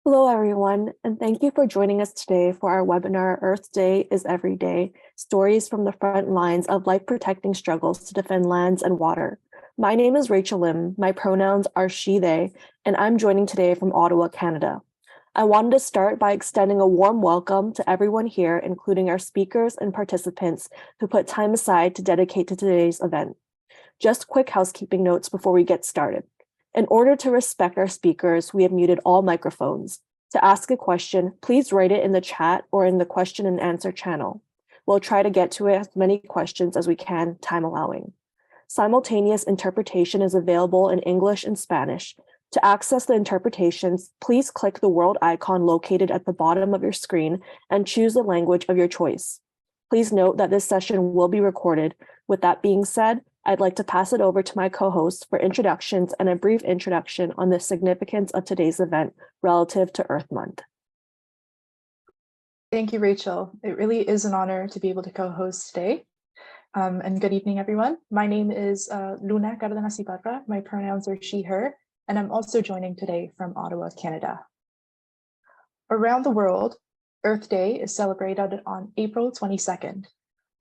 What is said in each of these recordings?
Hello, everyone, and thank you for joining us today for our webinar, Earth Day is Every Day, Stories from the Front Lines of Life-Protecting Struggles to Defend Lands and Water. My name is Rachel Lim, my pronouns are she, they, and I'm joining today from Ottawa, Canada. I wanted to start by extending a warm welcome to everyone here, including our speakers and participants who put time aside to dedicate to today's event. Just quick housekeeping notes before we get started. In order to respect our speakers, we have muted all microphones. To ask a question, please write it in the chat or in the question and answer channel. We'll try to get to as many questions as we can, time allowing. Simultaneous interpretation is available in English and Spanish. To access the interpretations, please click the world icon located at the bottom of your screen and choose the language of your choice. Please note that this session will be recorded. With that being said, I'd like to pass it over to my co-hosts for introductions and a brief introduction on the significance of today's event relative to Earth Month. Thank you, Rachel. It really is an honor to be able to co-host today. And good evening, everyone. My name is Luna Cardenas Ibarra. My pronouns are she, her, and I'm also joining today from Ottawa, Canada. Around the world, Earth Day is celebrated on April 22nd.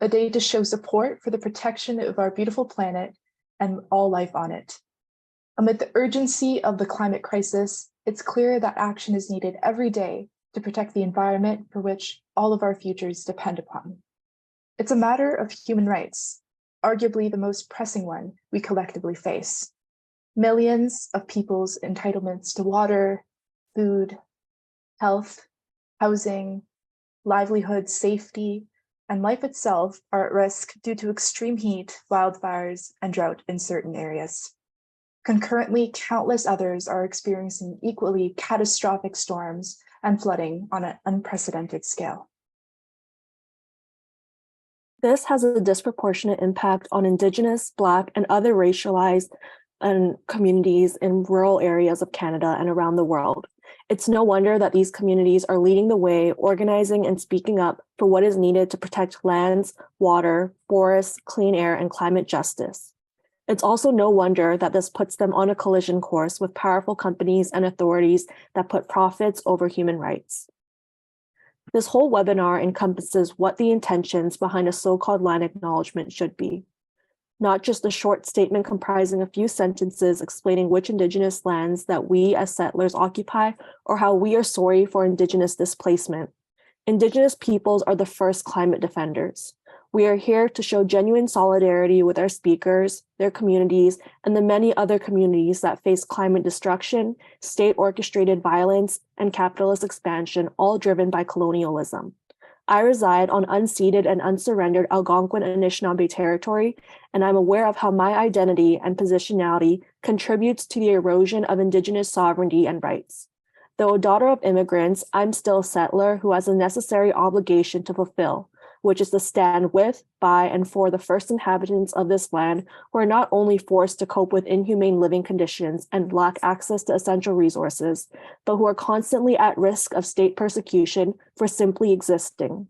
A day to show support for the protection of our beautiful planet and all life on it. Amid the urgency of the climate crisis, it's clear that action is needed every day to protect the environment for which all of our futures depend upon. It's a matter of human rights, arguably the most pressing one we collectively face. Millions of people's entitlements to water, food, health, housing, livelihood, safety, and life itself are at risk due to extreme heat, wildfires, and drought in certain areas. Concurrently, countless others are experiencing equally catastrophic storms and flooding on an unprecedented scale. This has a disproportionate impact on Indigenous, Black, and other racialized communities in rural areas of Canada and around the world. It's no wonder that these communities are leading the way, organizing and speaking up for what is needed to protect lands, water, forests, clean air, and climate justice. It's also no wonder that this puts them on a collision course with powerful companies and authorities that put profits over human rights. This whole webinar encompasses what the intentions behind a so-called land acknowledgement should be. Not just a short statement comprising a few sentences explaining which Indigenous lands that we as settlers occupy or how we are sorry for Indigenous displacement. Indigenous peoples are the first climate defenders. We are here to show genuine solidarity with our speakers, their communities, and the many other communities that face climate destruction, state-orchestrated violence, and capitalist expansion, all driven by colonialism. I reside on unceded and unsurrendered Algonquin Anishinaabe territory, and I'm aware of how my identity and positionality contributes to the erosion of Indigenous sovereignty and rights. Though a daughter of immigrants, I'm still a settler who has a necessary obligation to fulfill, which is to stand with, by, and for the first inhabitants of this land who are not only forced to cope with inhumane living conditions and lack access to essential resources, but who are constantly at risk of state persecution for simply existing.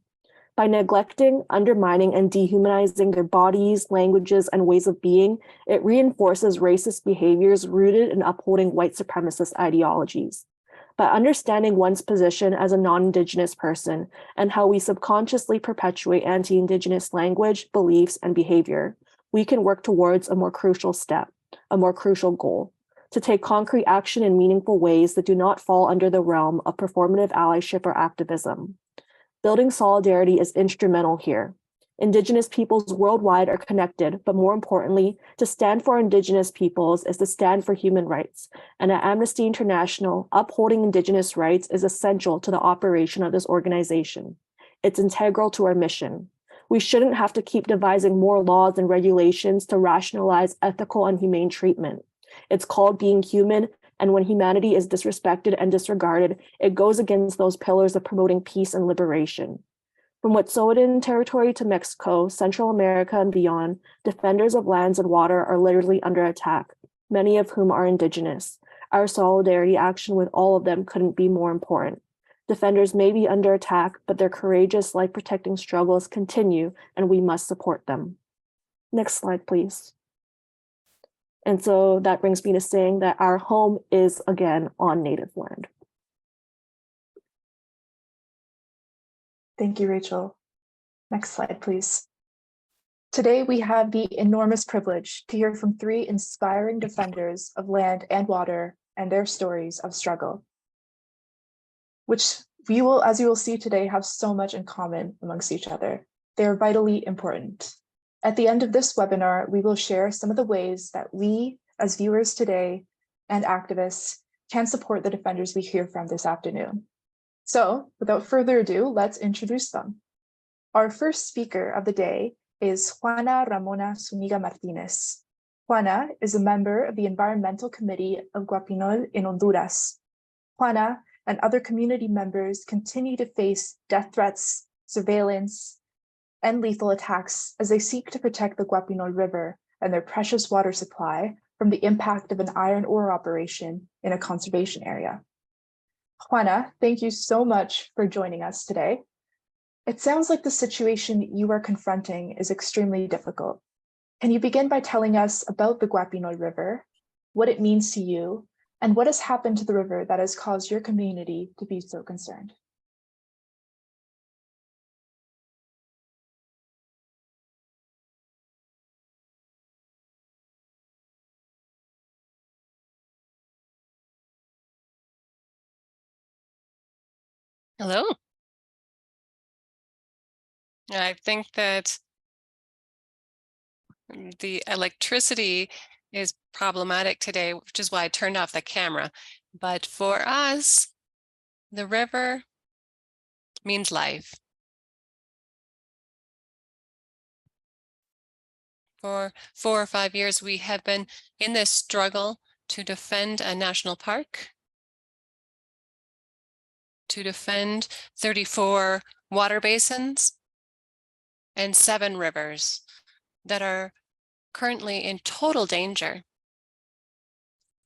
By neglecting, undermining, and dehumanizing their bodies, languages, and ways of being, it reinforces racist behaviors rooted in upholding white supremacist ideologies. By understanding one's position as a non-Indigenous person and how we subconsciously perpetuate anti-Indigenous language, beliefs, and behavior, we can work towards a more crucial step, a more crucial goal, to take concrete action in meaningful ways that do not fall under the realm of performative allyship or activism. Building solidarity is instrumental here. Indigenous peoples worldwide are connected, but more importantly, to stand for Indigenous peoples is to stand for human rights. And at Amnesty International, upholding Indigenous rights is essential to the operation of this organization. It's integral to our mission. We shouldn't have to keep devising more laws and regulations to rationalize ethical and humane treatment. It's called being human, and when humanity is disrespected and disregarded, it goes against those pillars of promoting peace and liberation. From Wet'suwet'en territory to Mexico, Central America, and beyond, defenders of lands and water are literally under attack, many of whom are Indigenous. Our solidarity action with all of them couldn't be more important. Defenders may be under attack, but their courageous life-protecting struggles continue, and we must support them. Next slide, please. And so that brings me to saying that our home is again on Native land. Thank you, Rachel. Next slide, please. Today, we have the enormous privilege to hear from three inspiring defenders of land and water and their stories of struggle, which as you will see today, have so much in common amongst each other. They are vitally important. At the end of this webinar, we will share some of the ways that we, as viewers today and activists, can support the defenders we hear from this afternoon. So, without further ado, let's introduce them. Our first speaker of the day is Juana Ramona Zúniga Martinez. Juana is a member of the Environmental Committee of Guapinol in Honduras. Juana and other community members continue to face death threats, surveillance, and lethal attacks as they seek to protect the Guapinol River and their precious water supply from the impact of an iron ore operation in a conservation area. Juana, thank you so much for joining us today. It sounds like the situation you are confronting is extremely difficult. Can you begin by telling us about the Guapinol River, what it means to you, and what has happened to the river that has caused your community to be so concerned? Hello. I think that the electricity is problematic today, which is why I turned off the camera. But for us, the river means life. For 4 or 5 years, we have been in this struggle to defend a national park, to defend 34 water basins and 7 rivers that are currently in total danger.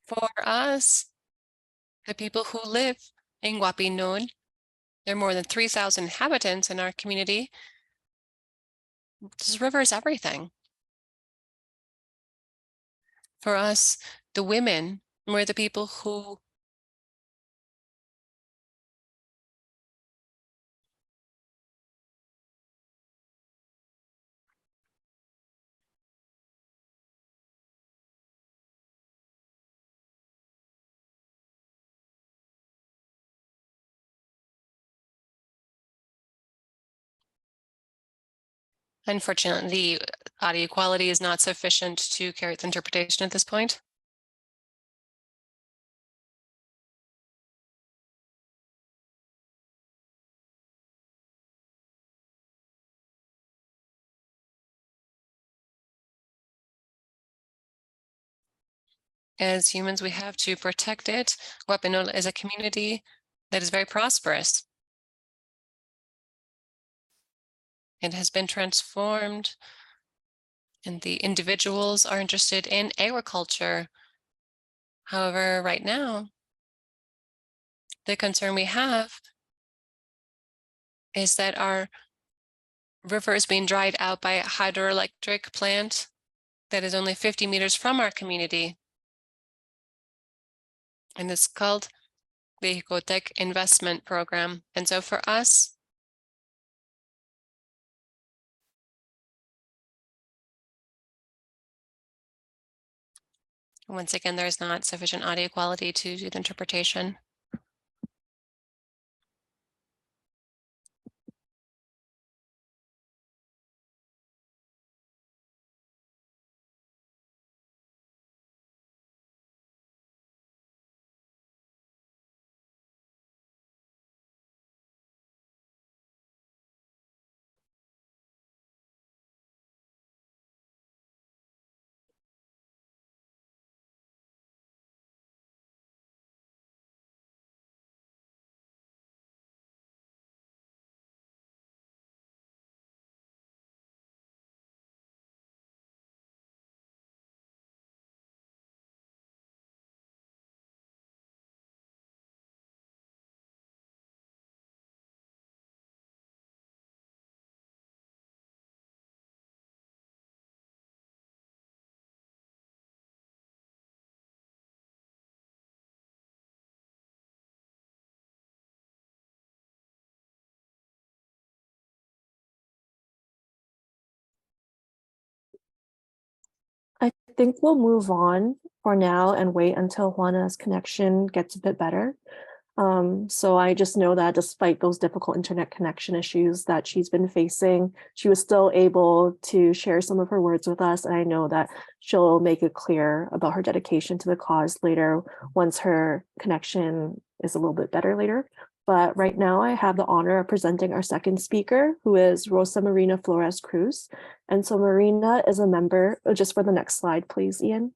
For us, the people who live in Guapinol, there are more than 3,000 inhabitants in our community. This river is everything. For us, the women were the people who unfortunately, the audio quality is not sufficient to carry its interpretation at this point. As humans, we have to protect it. Guapinol is a community that is very prosperous. It has been transformed, and the individuals are interested in agriculture. However, right now, the concern we have is that our river is being dried out by a hydroelectric plant that is only 50 meters from our community. And it's called the Ecotech investment program. And so for us, once again, there is not sufficient audio quality to do the interpretation. I think we'll move on for now and wait until Juana's connection gets a bit better. So I just know that despite those difficult internet connection issues that she's been facing, she was still able to share some of her words with us. And I know that she'll make it clear about her dedication to the cause later once her connection is a little bit better later. But right now I have the honor of presenting our second speaker, who is Rosa Marina Flores Cruz. And so Marina is a member, just for the next slide, please, Ian.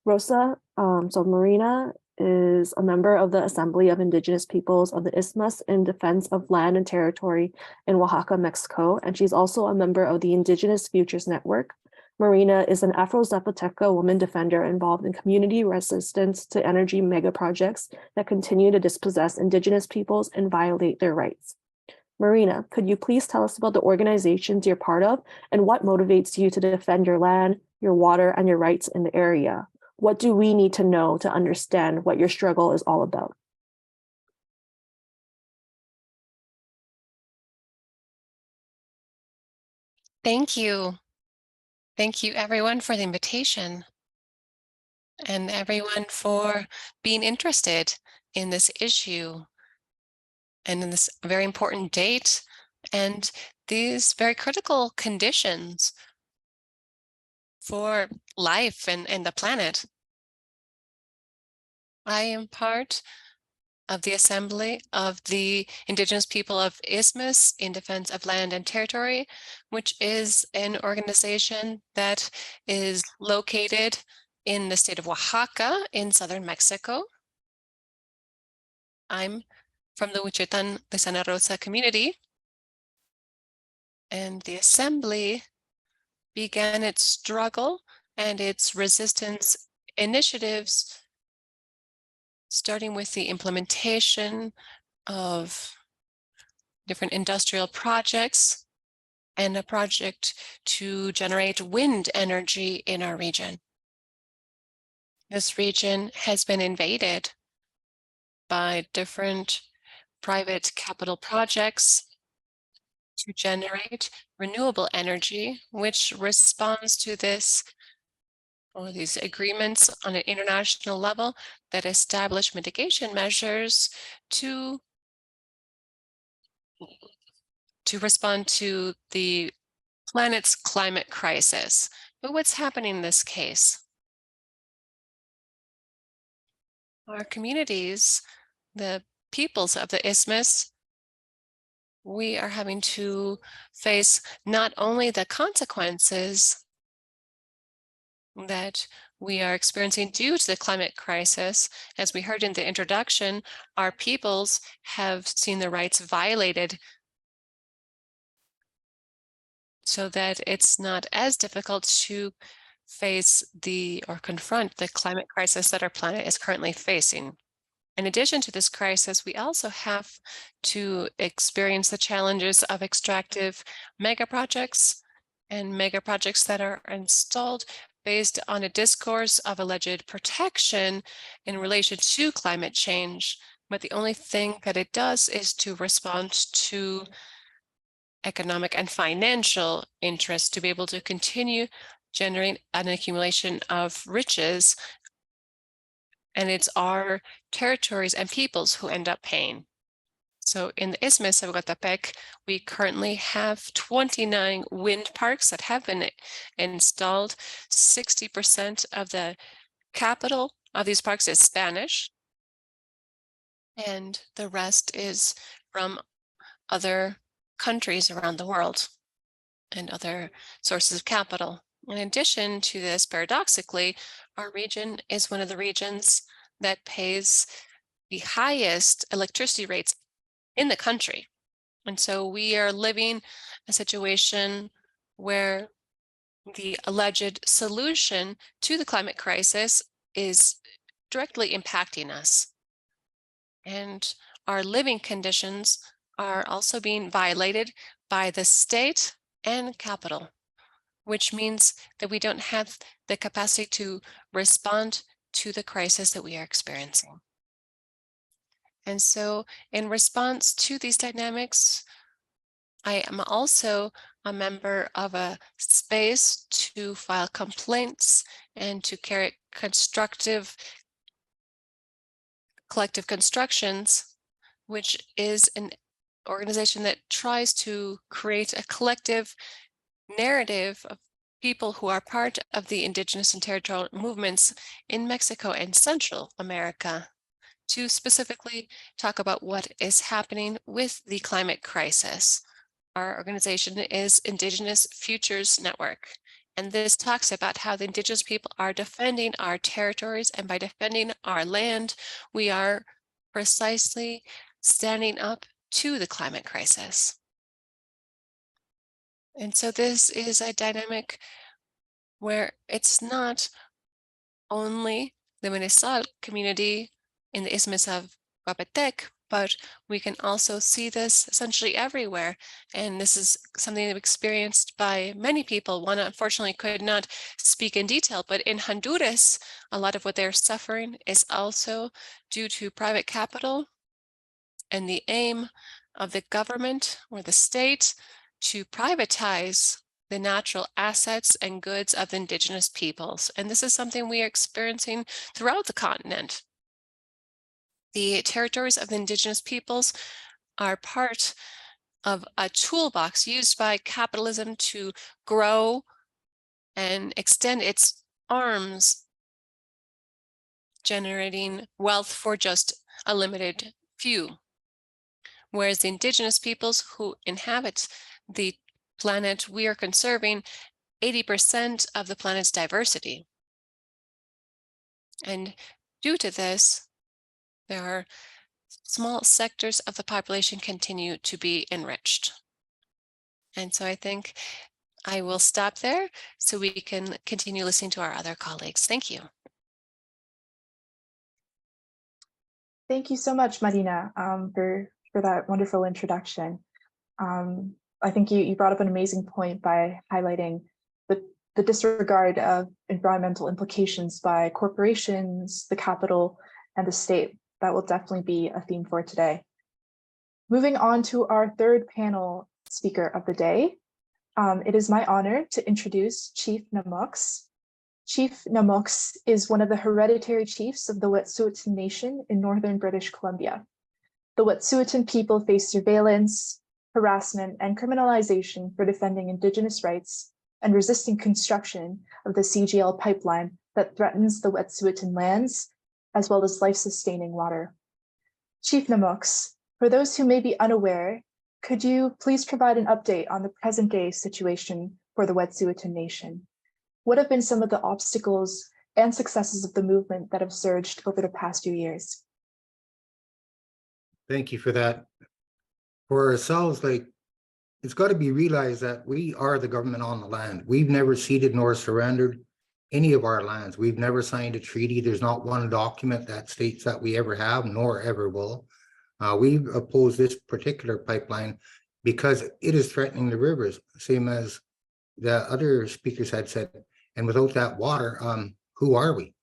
Rosa, so Marina is a member of the Assembly of Indigenous Peoples of the Isthmus in defense of land and territory in Oaxaca, Mexico, and she's also a member of the Indigenous Futures Network. Marina is an Afro-Zapoteca woman defender involved in community resistance to energy mega projects that continue to dispossess Indigenous peoples and violate their rights. Marina, could you please tell us about the organizations you're part of and what motivates you to defend your land, your water, and your rights in the area? What do we need to know to understand what your struggle is all about? Thank you. Thank you everyone for the invitation and everyone for being interested in this issue and in this very important date and these very critical conditions for life and the planet. I am part of the Assembly of the Indigenous People of Isthmus in defense of land and territory, which is an organization that is located in the state of Oaxaca in southern Mexico. I'm from the Huichitan de Santa Rosa community, and the Assembly began its struggle and its resistance initiatives starting with the implementation of different industrial projects and a project to generate wind energy in our region. This region has been invaded by different private capital projects to generate renewable energy, which responds to this or these agreements on an international level that establish mitigation measures to respond to the planet's climate crisis. But what's happening in this case? Our communities, the peoples of the Isthmus, we are having to face not only the consequences that we are experiencing due to the climate crisis. As we heard in the introduction, our peoples have seen their rights violated so that it's not as difficult to face or confront the climate crisis that our planet is currently facing. In addition to this crisis, we also have to experience the challenges of extractive mega projects and mega projects that are installed based on a discourse of alleged protection in relation to climate change. But the only thing that it does is to respond to economic and financial interests to be able to continue generating an accumulation of riches. And it's our territories and peoples who end up paying. So in the Isthmus of Guatepec, we currently have 29 wind parks that have been installed. 60% of the capital of these parks is Spanish, and the rest is from other countries around the world and other sources of capital. In addition to this, paradoxically, our region is one of the regions that pays the highest electricity rates in the country. And so we are living a situation where the alleged solution to the climate crisis is directly impacting us. And our living conditions are also being violated by the state and capital, which means that we don't have the capacity to respond to the crisis that we are experiencing. And so in response to these dynamics, I am also a member of a space to file complaints and to carry constructive collective constructions, which is an organization that tries to create a collective narrative of people who are part of the indigenous and territorial movements in Mexico and Central America, to specifically talk about what is happening with the climate crisis. Our organization is Indigenous Futures Network, and this talks about how the Indigenous people are defending our territories, and by defending our land, we are precisely standing up to the climate crisis. And so this is a dynamic where it's not only the Minnesota community in the Isthmus of Guapinol, but we can also see this essentially everywhere. And this is something experienced by many people. Juana unfortunately could not speak in detail, but in Honduras, a lot of what they're suffering is also due to private capital and the aim of the government or the state to privatize the natural assets and goods of Indigenous peoples. And this is something we are experiencing throughout the continent. The territories of the Indigenous peoples are part of a toolbox used by capitalism to grow and extend its arms, generating wealth for just a limited few. Whereas the Indigenous peoples who inhabit the planet, we are conserving 80% of the planet's diversity. And due to this, there are small sectors of the population continue to be enriched. And so I think I will stop there so we can continue listening to our other colleagues. Thank you. Thank you so much, Marina, for that wonderful introduction. I think you brought up an amazing point by highlighting the disregard of environmental implications by corporations, the capital, and the state. That will definitely be a theme for today. Moving on to our third panel speaker of the day, it is my honor to introduce Chief Namox. Chief Namox is one of the hereditary chiefs of the Wet'suwet'en Nation in northern British Columbia. The Wet'suwet'en people face surveillance, harassment, and criminalization for defending Indigenous rights and resisting construction of the CGL pipeline that threatens the Wet'suwet'en lands, as well as life-sustaining water. Chief Namox, for those who may be unaware, could you please provide an update on the present-day situation for the Wet'suwet'en Nation? What have been some of the obstacles and successes of the movement that have surged over the past few years? Thank you for that. For ourselves, it's got to be realized that we are the government on the land. We've never ceded nor surrendered any of our lands. We've never signed a treaty. There's not one document that states that we ever have, nor ever will. We've opposed this particular pipeline because it is threatening the rivers, same as the other speakers had said. And without that water, who are we?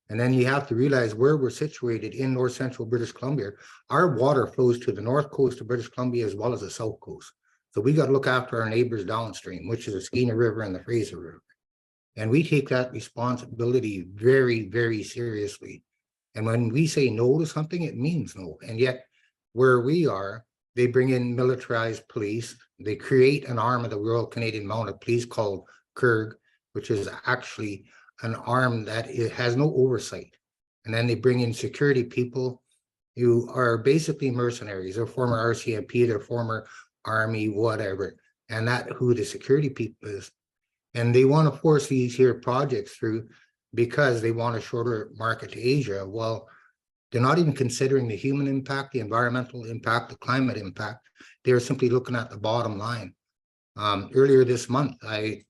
And then you have to realize where we're situated in north central British Columbia. Our water flows to the north coast of British Columbia as well as the south coast. So we got to look after our neighbors downstream, which is the Skeena River and the Fraser River. And we take that responsibility very, very seriously. And when we say no to something, it means no. And yet where we are, they bring in militarized police. They create an arm of the Royal Canadian Mounted Police called CURG, which is actually an arm that has no oversight. And then they bring in security people who are basically mercenaries. They're former RCMP, they're former Army, whatever. And that who the security people is. And they want to force these here projects through because they want a shorter market to Asia. Well, they're not even considering the human impact, the environmental impact, the climate impact. They're simply looking at the bottom line. Earlier this month, I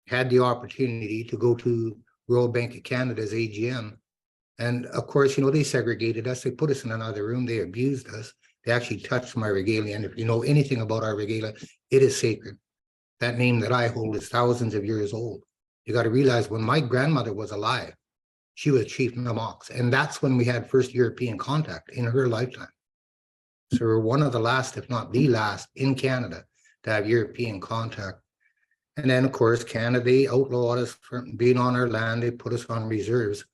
had the opportunity to go to Royal Bank of Canada's AGM. And of course, they segregated us. They put us in another room. They abused us. They actually touched my regalia. And if you know anything about our regalia, it is sacred. That name that I hold is thousands of years old. You got to realize when my grandmother was alive, she was Chief Namox. And that's when we had first European contact in her lifetime. So we're one of the last, if not the last, in Canada to have European contact. And then, of course, Canada, they outlawed us from being on our land. They put us on reserves.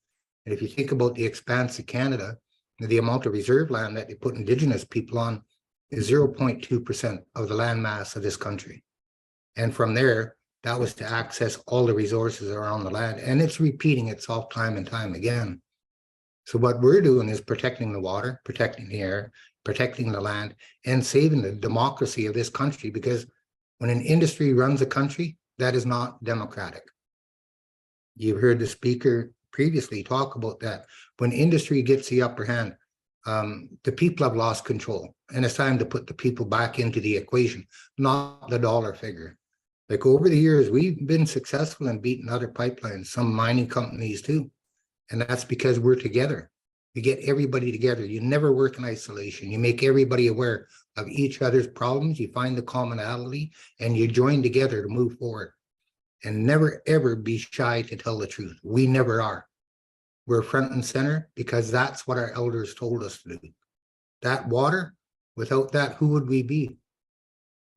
And if you think about the expanse of Canada, the amount of reserve land that they put Indigenous people on is 0.2% of the land mass of this country. And from there, that was to access all the resources around the land. And it's repeating itself time and time again. So what we're doing is protecting the water, protecting the air, protecting the land, and saving the democracy of this country, because when an industry runs a country, that is not democratic. You've heard the speaker previously talk about that. When industry gets the upper hand, the people have lost control, and it's time to put the people back into the equation, not the dollar figure. Like over the years, we've been successful in beating other pipelines, some mining companies too. And that's because we're together. You get everybody together. You never work in isolation. You make everybody aware of each other's problems. You find the commonality and you join together to move forward. And never, ever be shy to tell the truth. We never are. We're front and center because that's what our elders told us to do. That water, without that, who would we be?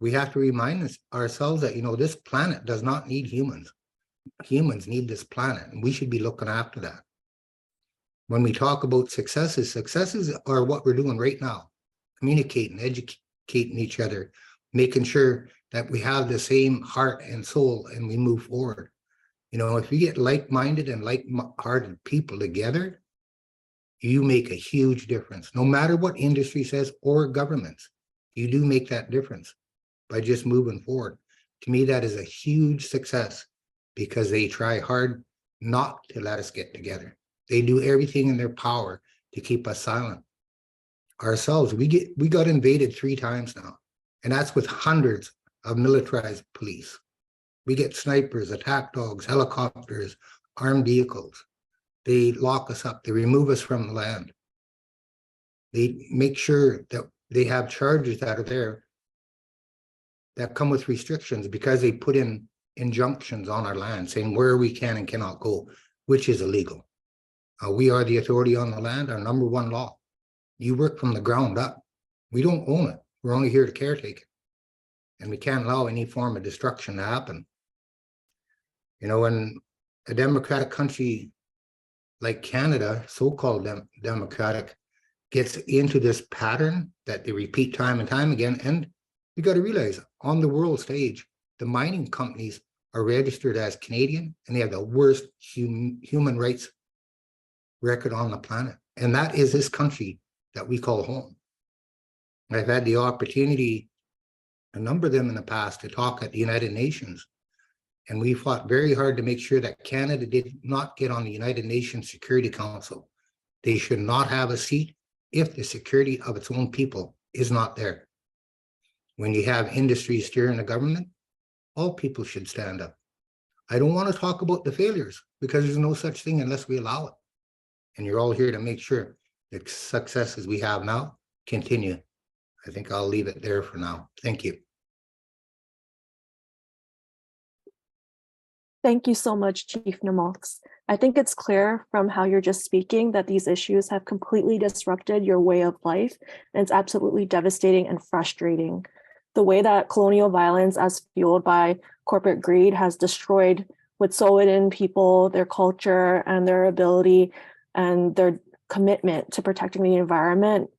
We have to remind ourselves that, this planet does not need humans. Humans need this planet, and we should be looking after that. When we talk about successes are what we're doing right now. Communicating, educating each other, making sure that we have the same heart and soul and we move forward. If you get like-minded and like-hearted people together, you make a huge difference. No matter what industry says or governments, you do make that difference by just moving forward. To me, that is a huge success because they try hard not to let us get together. They do everything in their power to keep us silent. Ourselves, we got invaded 3 times now, and that's with hundreds of militarized police. We get snipers, attack dogs, helicopters, armed vehicles. They lock us up. They remove us from the land. They make sure that they have charges that are there that come with restrictions because they put in injunctions on our land saying where we can and cannot go, which is illegal. We are the authority on the land, our number 1 law. You work from the ground up. We don't own it. We're only here to caretake it. And we can't allow any form of destruction to happen. When a democratic country like Canada, so-called democratic, gets into this pattern that they repeat time and time again, and you got to realize on the world stage, the mining companies are registered as Canadian, and they have the worst human rights record on the planet. And that is this country that we call home. I've had the opportunity, a number of them in the past, to talk at the United Nations. And we fought very hard to make sure that Canada did not get on the United Nations Security Council. They should not have a seat if the security of its own people is not there. When you have industry steering the government, all people should stand up. I don't want to talk about the failures because there's no such thing unless we allow it. And you're all here to make sure the successes we have now continue. I think I'll leave it there for now. Thank you. Thank you so much, Chief Namalx. I think it's clear from how you're just speaking that these issues have completely disrupted your way of life, and it's absolutely devastating and frustrating. The way that colonial violence, as fueled by corporate greed, has destroyed Wet'suwet'en people, their culture, and their ability and their commitment to protecting the environment,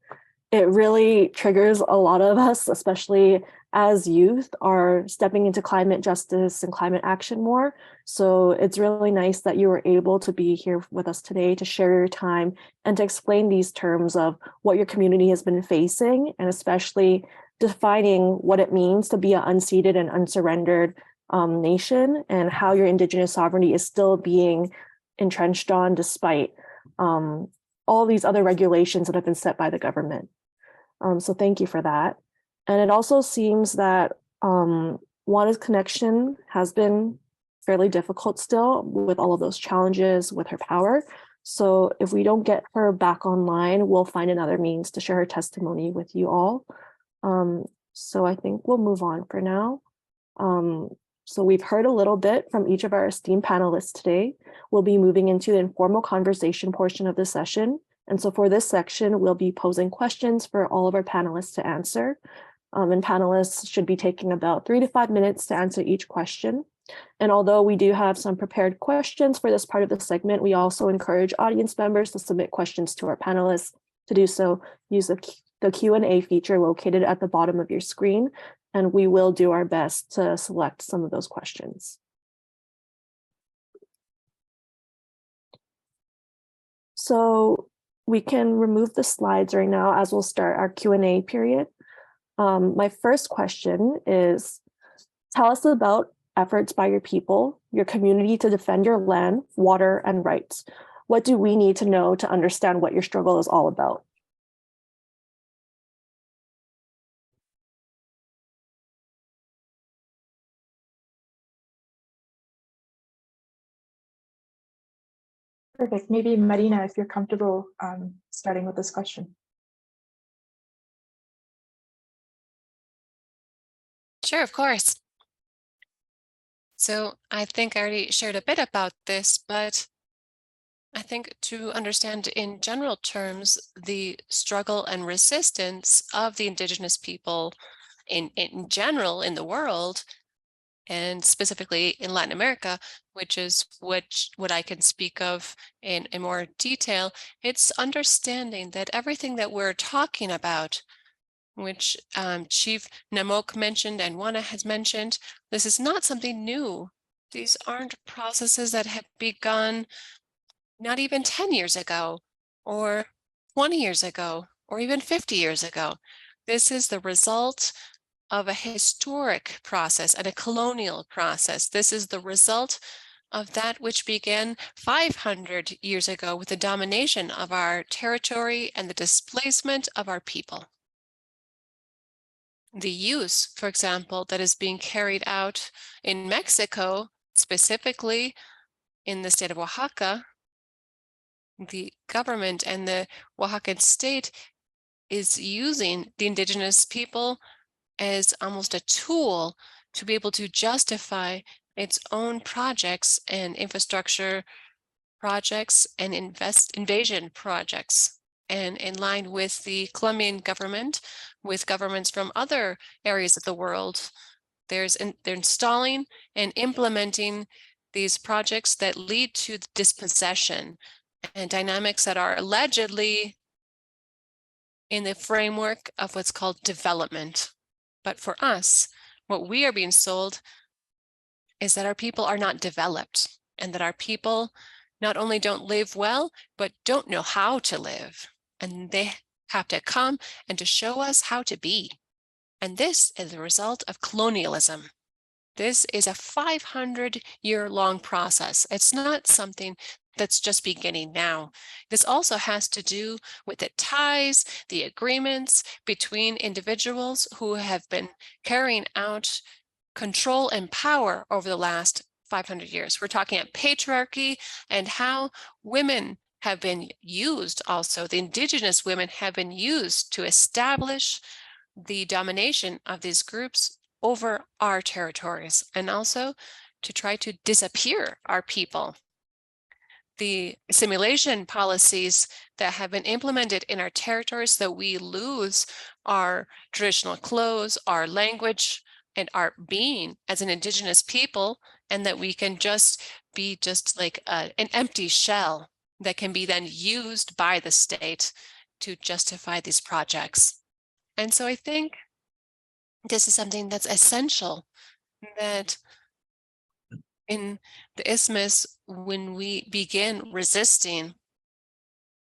it really triggers a lot of us, especially as youth, are stepping into climate justice and climate action more. So it's really nice that you were able to be here with us today to share your time and to explain these terms of what your community has been facing, and especially defining what it means to be an unceded and unsurrendered nation, and how your Indigenous sovereignty is still being entrenched on despite all these other regulations that have been set by the government. So thank you for that. And it also seems that Juana's connection has been fairly difficult still with all of those challenges with her power. So if we don't get her back online, we'll find another means to share her testimony with you all. So I think we'll move on for now. So we've heard a little bit from each of our esteemed panelists today. We'll be moving into the informal conversation portion of the session. And so for this section, we'll be posing questions for all of our panelists to answer. And panelists should be taking about 3 to 5 minutes to answer each question. And although we do have some prepared questions for this part of the segment, we also encourage audience members to submit questions to our panelists. To do so, use the Q&A feature located at the bottom of your screen, and we will do our best to select some of those questions. So we can remove the slides right now as we'll start our Q&A period. My first question is, tell us about efforts by your people, your community to defend your land, water, and rights. What do we need to know to understand what your struggle is all about? Perfect. Maybe Marina, if you're comfortable starting with this question. Sure, of course. So I think I already shared a bit about this, but I think to understand in general terms the struggle and resistance of the Indigenous people in general in the world, and specifically in Latin America, which is what I can speak of in more detail, it's understanding that everything that we're talking about, which Chief Namok mentioned and Juana has mentioned, this is not something new. These aren't processes that have begun not even 10 years ago, or 20 years ago, or even 50 years ago. This is the result of a historic process and a colonial process. This is the result of that which began 500 years ago with the domination of our territory and the displacement of our people. The use, for example, that is being carried out in Mexico, specifically in the state of Oaxaca, the government and the Oaxacan state is using the Indigenous people as almost a tool to be able to justify its own projects and infrastructure projects and invasion projects. And in line with the Colombian government, with governments from other areas of the world, they're installing and implementing these projects that lead to dispossession and dynamics that are allegedly in the framework of what's called development. But for us, what we are being sold is that our people are not developed, and that our people not only don't live well, but don't know how to live. And they have to come and to show us how to be. And this is the result of colonialism. This is a 500-year-long process. It's not something that's just beginning now. This also has to do with the ties, the agreements between individuals who have been carrying out control and power over the last 500 years. We're talking about patriarchy and how women have been used also. The Indigenous women have been used to establish the domination of these groups over our territories, and also to try to disappear our people. The assimilation policies that have been implemented in our territories so that we lose our traditional clothes, our language, and our being as an Indigenous people, and that we can just be just like an empty shell that can be then used by the state to justify these projects. And so I think this is something that's essential, that in the Isthmus, when we begin resisting,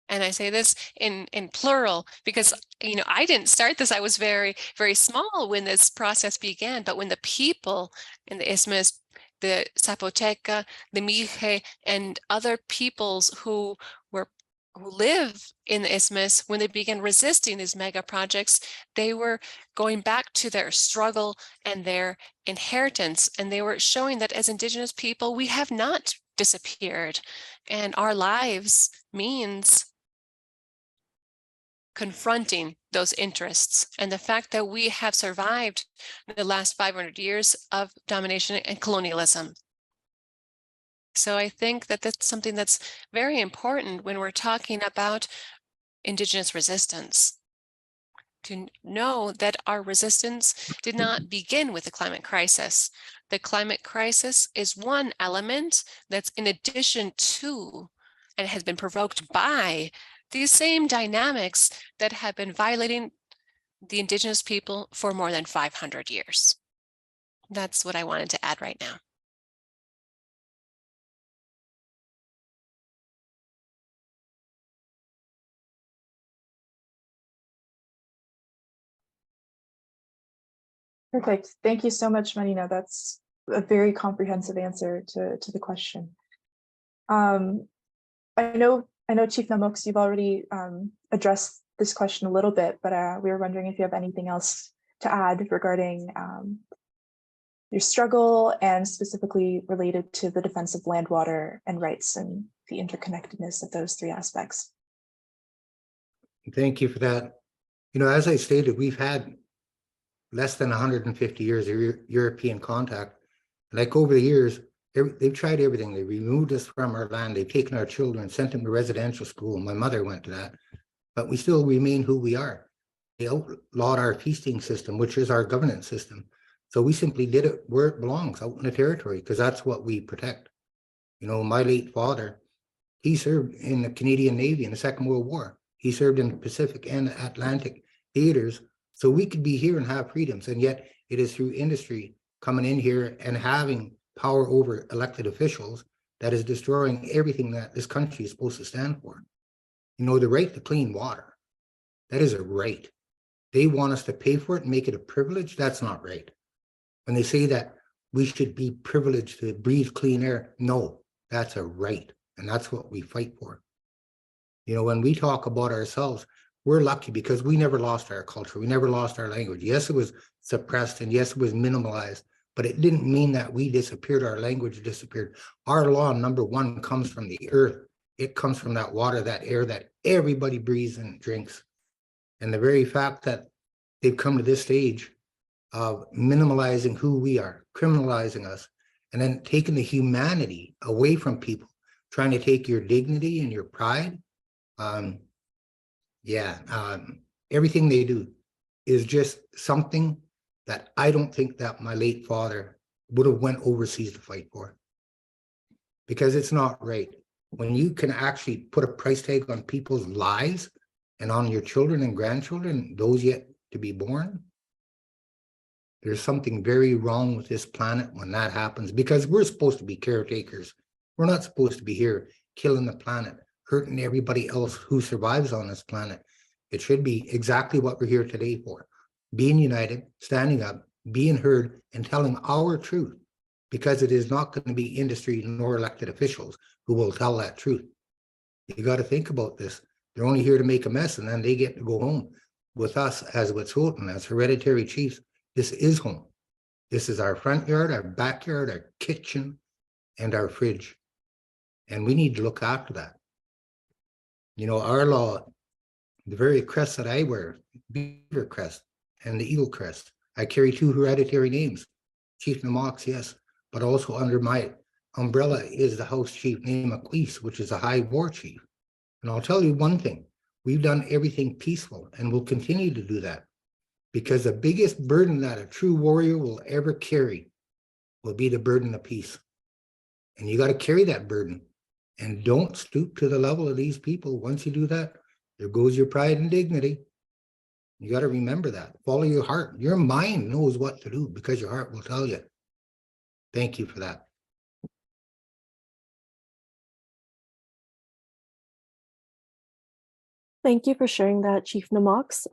and I say this in plural because, you know, I didn't start this. I was very, very small when this process began. But when the people in the Isthmus, the Zapoteca, the Mije, and other peoples who live in the Isthmus, when they began resisting these mega projects, they were going back to their struggle and their inheritance. And they were showing that as Indigenous people, we have not disappeared. And our lives means confronting those interests, and the fact that we have survived the last 500 years of domination and colonialism. So I think that that's something that's very important when we're talking about Indigenous resistance, to know that our resistance did not begin with the climate crisis. the climate crisis is one element that's in addition to and has been provoked by these same dynamics that have been violating the Indigenous people for more than 500 years. That's what I wanted to add right now. Perfect. Thank you so much, Marina. That's a very comprehensive answer to the question. I know, Chief Namox, you've already addressed this question a little bit, but we were wondering if you have anything else to add regarding your struggle and specifically related to the defense of land, water, and rights and the interconnectedness of those three aspects. Thank you for that. You know, as I stated, we've had less than 150 years of European contact. Like over the years, they've tried everything. They removed us from our land. They've taken our children, sent them to residential school. My mother went to that, but we still remain who we are. They outlawed our feasting system, which is our governance system. So we simply did it where it belongs, out in the territory, because that's what we protect. You know, my late father, he served in the Canadian Navy in the Second World War. He served in the Pacific and Atlantic theaters, so we could be here and have freedoms. And yet it is through industry coming in here and having power over elected officials that is destroying everything that this country is supposed to stand for. You know, the right to clean water, that is a right. They want us to pay for it and make it a privilege. That's not right. When they say that we should be privileged to breathe clean air, no, that's a right. And that's what we fight for. You know, when we talk about ourselves, we're lucky because we never lost our culture. We never lost our language. Yes, it was suppressed and yes, it was minimalized, but it didn't mean that we disappeared. Our language disappeared. Our law, number one, comes from the earth. It comes from that water, that air that everybody breathes and drinks. And the very fact that they've come to this stage of minimalizing who we are, criminalizing us, and then taking the humanity away from people, trying to take your dignity and your pride. Everything they do is just something that I don't think that my late father would have went overseas to fight for, because it's not right. When you can actually put a price tag on people's lives and on your children and grandchildren, those yet to be born, there's something very wrong with this planet when that happens, because we're supposed to be caretakers. We're not supposed to be here killing the planet, hurting everybody else who survives on this planet. It should be exactly what we're here today for. Being united, standing up, being heard, and telling our truth, because it is not going to be industry nor elected officials who will tell that truth. You got to think about this. They're only here to make a mess, and then they get to go home. With us as Wet'suwet'en, as hereditary chiefs, this is home. This is our front yard, our backyard, our kitchen, and our fridge. And we need to look after that. You know, our law, the very crest that I wear, beaver crest and the eagle crest, I carry two hereditary names, Chief Namox, yes, but also under my umbrella is the house chief named Aquis, which is a high war chief. And I'll tell you one thing, we've done everything peaceful and will continue to do that, because the biggest burden that a true warrior will ever carry will be the burden of peace. And you got to carry that burden, and don't stoop to the level of these people. Once you do that, there goes your pride and dignity. You got to remember that. Follow your heart. Your mind knows what to do because your heart will tell you. Thank you for that. Thank you for sharing that, Chief Namox.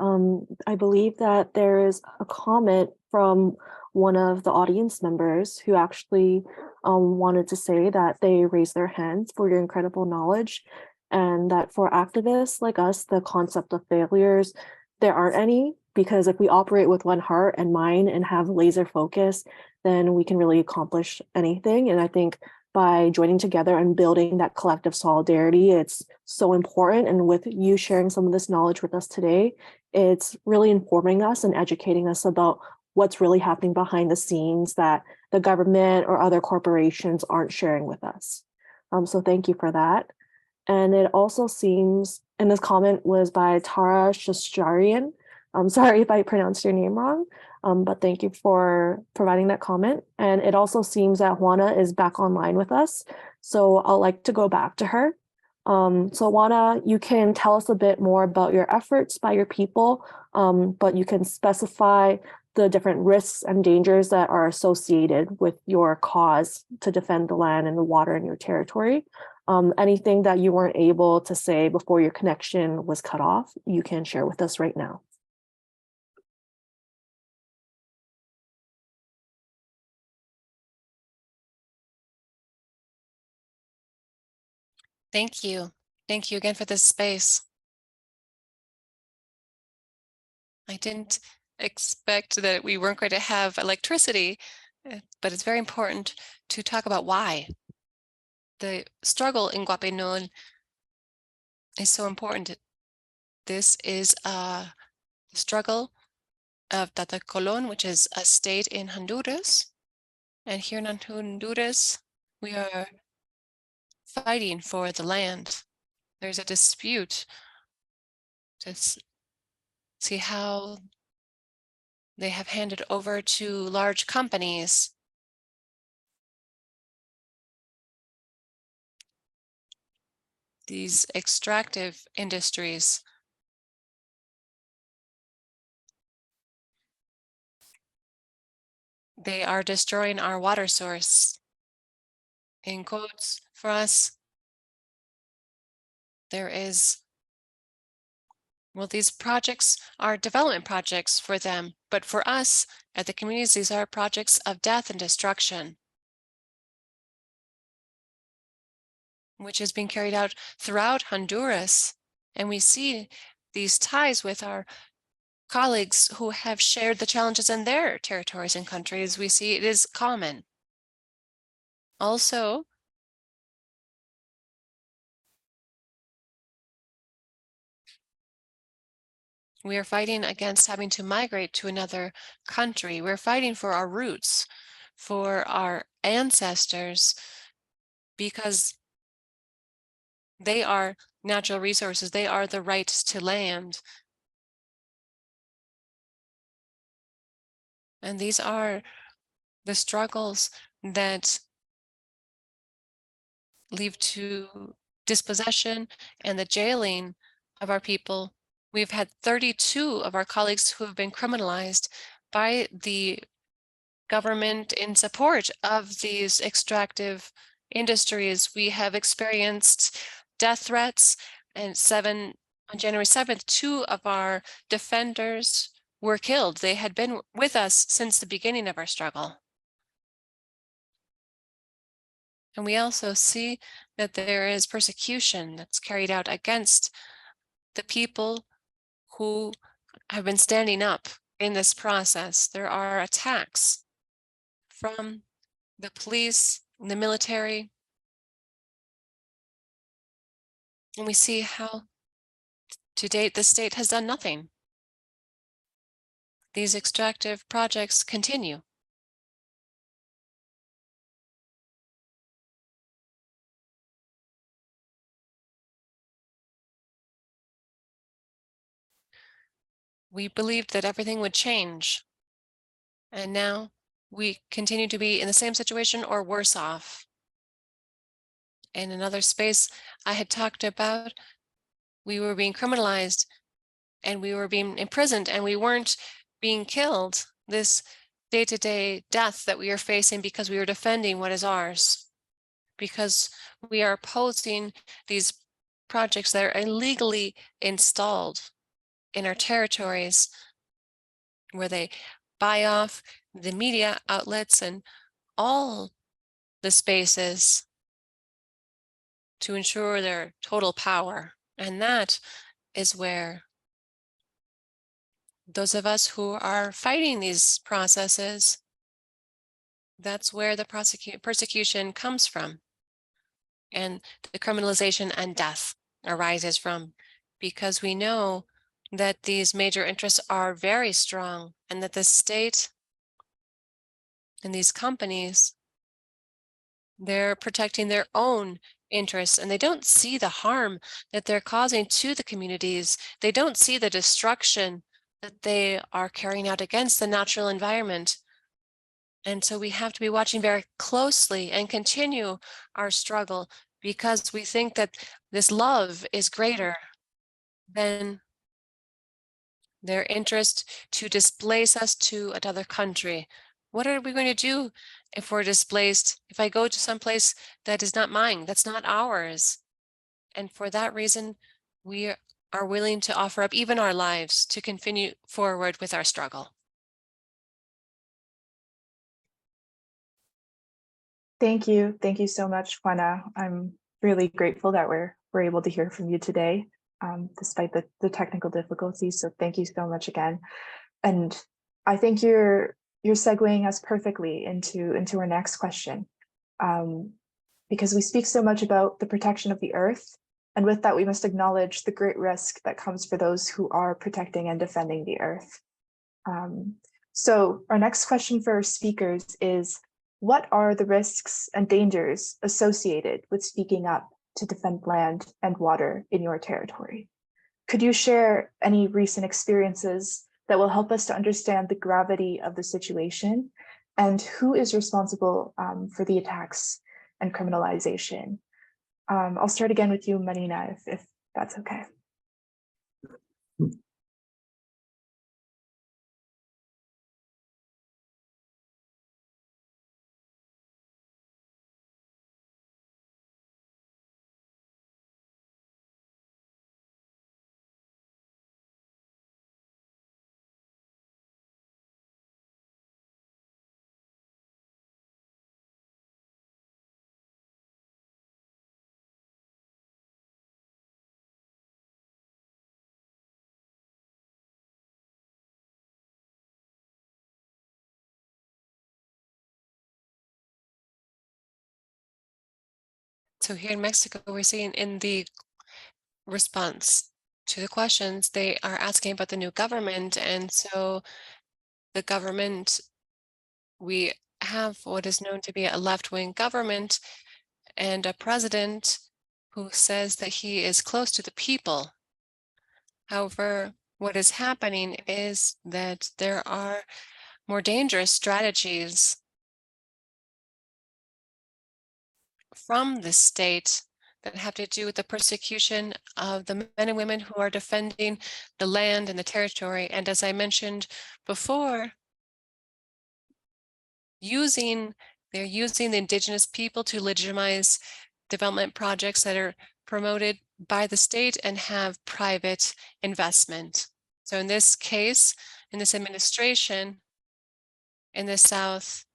I believe that there is a comment from one of the audience members who actually wanted to say that they raised their hands for your incredible knowledge, and that for activists like us, the concept of failures, there aren't any, because if we operate with one heart and mind and have laser focus, then we can really accomplish anything. And I think by joining together and building that collective solidarity, it's so important. And with you sharing some of this knowledge with us today, it's really informing us and educating us about what's really happening behind the scenes that the government or other corporations aren't sharing with us. So thank you for that. And it also seems, and this comment was by Tara Shastarian. I'm sorry if I pronounced your name wrong. But thank you for providing that comment. And it also seems that Juana is back online with us. So I'd like to go back to her. So Juana, you can tell us a bit more about your efforts by your people, but you can specify the different risks and dangers that are associated with your cause to defend the land and the water in your territory. Anything that you weren't able to say before your connection was cut off, you can share with us right now. Thank you. Thank you again for this space. I didn't expect that we weren't going to have electricity, but it's very important to talk about why. The struggle in Guapinol is so important. This is a struggle of Tata Colon, which is a state in Honduras. And here in Honduras, we are fighting for the land. There's a dispute to see how they have handed over to large companies these extractive industries. They are destroying our water source. In quotes, for us, there is, well, these projects are development projects for them, but for us at the communities, these are projects of death and destruction, which is being carried out throughout Honduras. And we see these ties with our colleagues who have shared the challenges in their territories and countries. We see it is common. Also, we are fighting against having to migrate to another country. We're fighting for our roots, for our ancestors, because they are natural resources. They are the right to land. And these are the struggles that lead to dispossession and the jailing of our people. We've had 32 of our colleagues who have been criminalized by the government in support of these extractive industries. We have experienced death threats, and on January 7th, 2 of our defenders were killed. They had been with us since the beginning of our struggle. And we also see that there is persecution that's carried out against the people who have been standing up in this process. There are attacks from the police, the military, and we see how to date the state has done nothing. These extractive projects continue. We believed that everything would change, and now we continue to be in the same situation or worse off. In another space I had talked about, we were being criminalized and we were being imprisoned and we weren't being killed. This day-to-day death that we are facing because we are defending what is ours, because we are opposing these projects that are illegally installed in our territories, where they buy off the media outlets and all the spaces to ensure their total power. And that is where those of us who are fighting these processes, that's where the persecution comes from. And the criminalization and death arises from, because we know that these major interests are very strong and that the state and these companies, they're protecting their own interests and they don't see the harm that they're causing to the communities. They don't see the destruction that they are carrying out against the natural environment. And so we have to be watching very closely and continue our struggle, because we think that this love is greater than their interest to displace us to another country. What are we going to do if we're displaced? If I go to some place that is not mine, that's not ours. And for that reason, we are willing to offer up even our lives to continue forward with our struggle. Thank you. Thank you so much, Juana. I'm really grateful that we're able to hear from you today, despite the technical difficulties. So thank you so much again. And I think you're segueing us perfectly into our next question, because we speak so much about the protection of the earth. And with that, we must acknowledge the great risk that comes for those who are protecting and defending the earth. So our next question for our speakers is, what are the risks and dangers associated with speaking up to defend land and water in your territory? Could you share any recent experiences that will help us to understand the gravity of the situation and who is responsible for the attacks and criminalization? I'll start again with you, Marina, if that's okay. So here in Mexico, we're seeing in the response to the questions, they are asking about the new government. And so the government, we have what is known to be a left-wing government and a president who says that he is close to the people. However, what is happening is that there are more dangerous strategies from the state that have to do with the persecution of the men and women who are defending the land and the territory. And as I mentioned before, they're using the Indigenous people to legitimize development projects that are promoted by the state and have private investment. So in this case, in this administration, in the south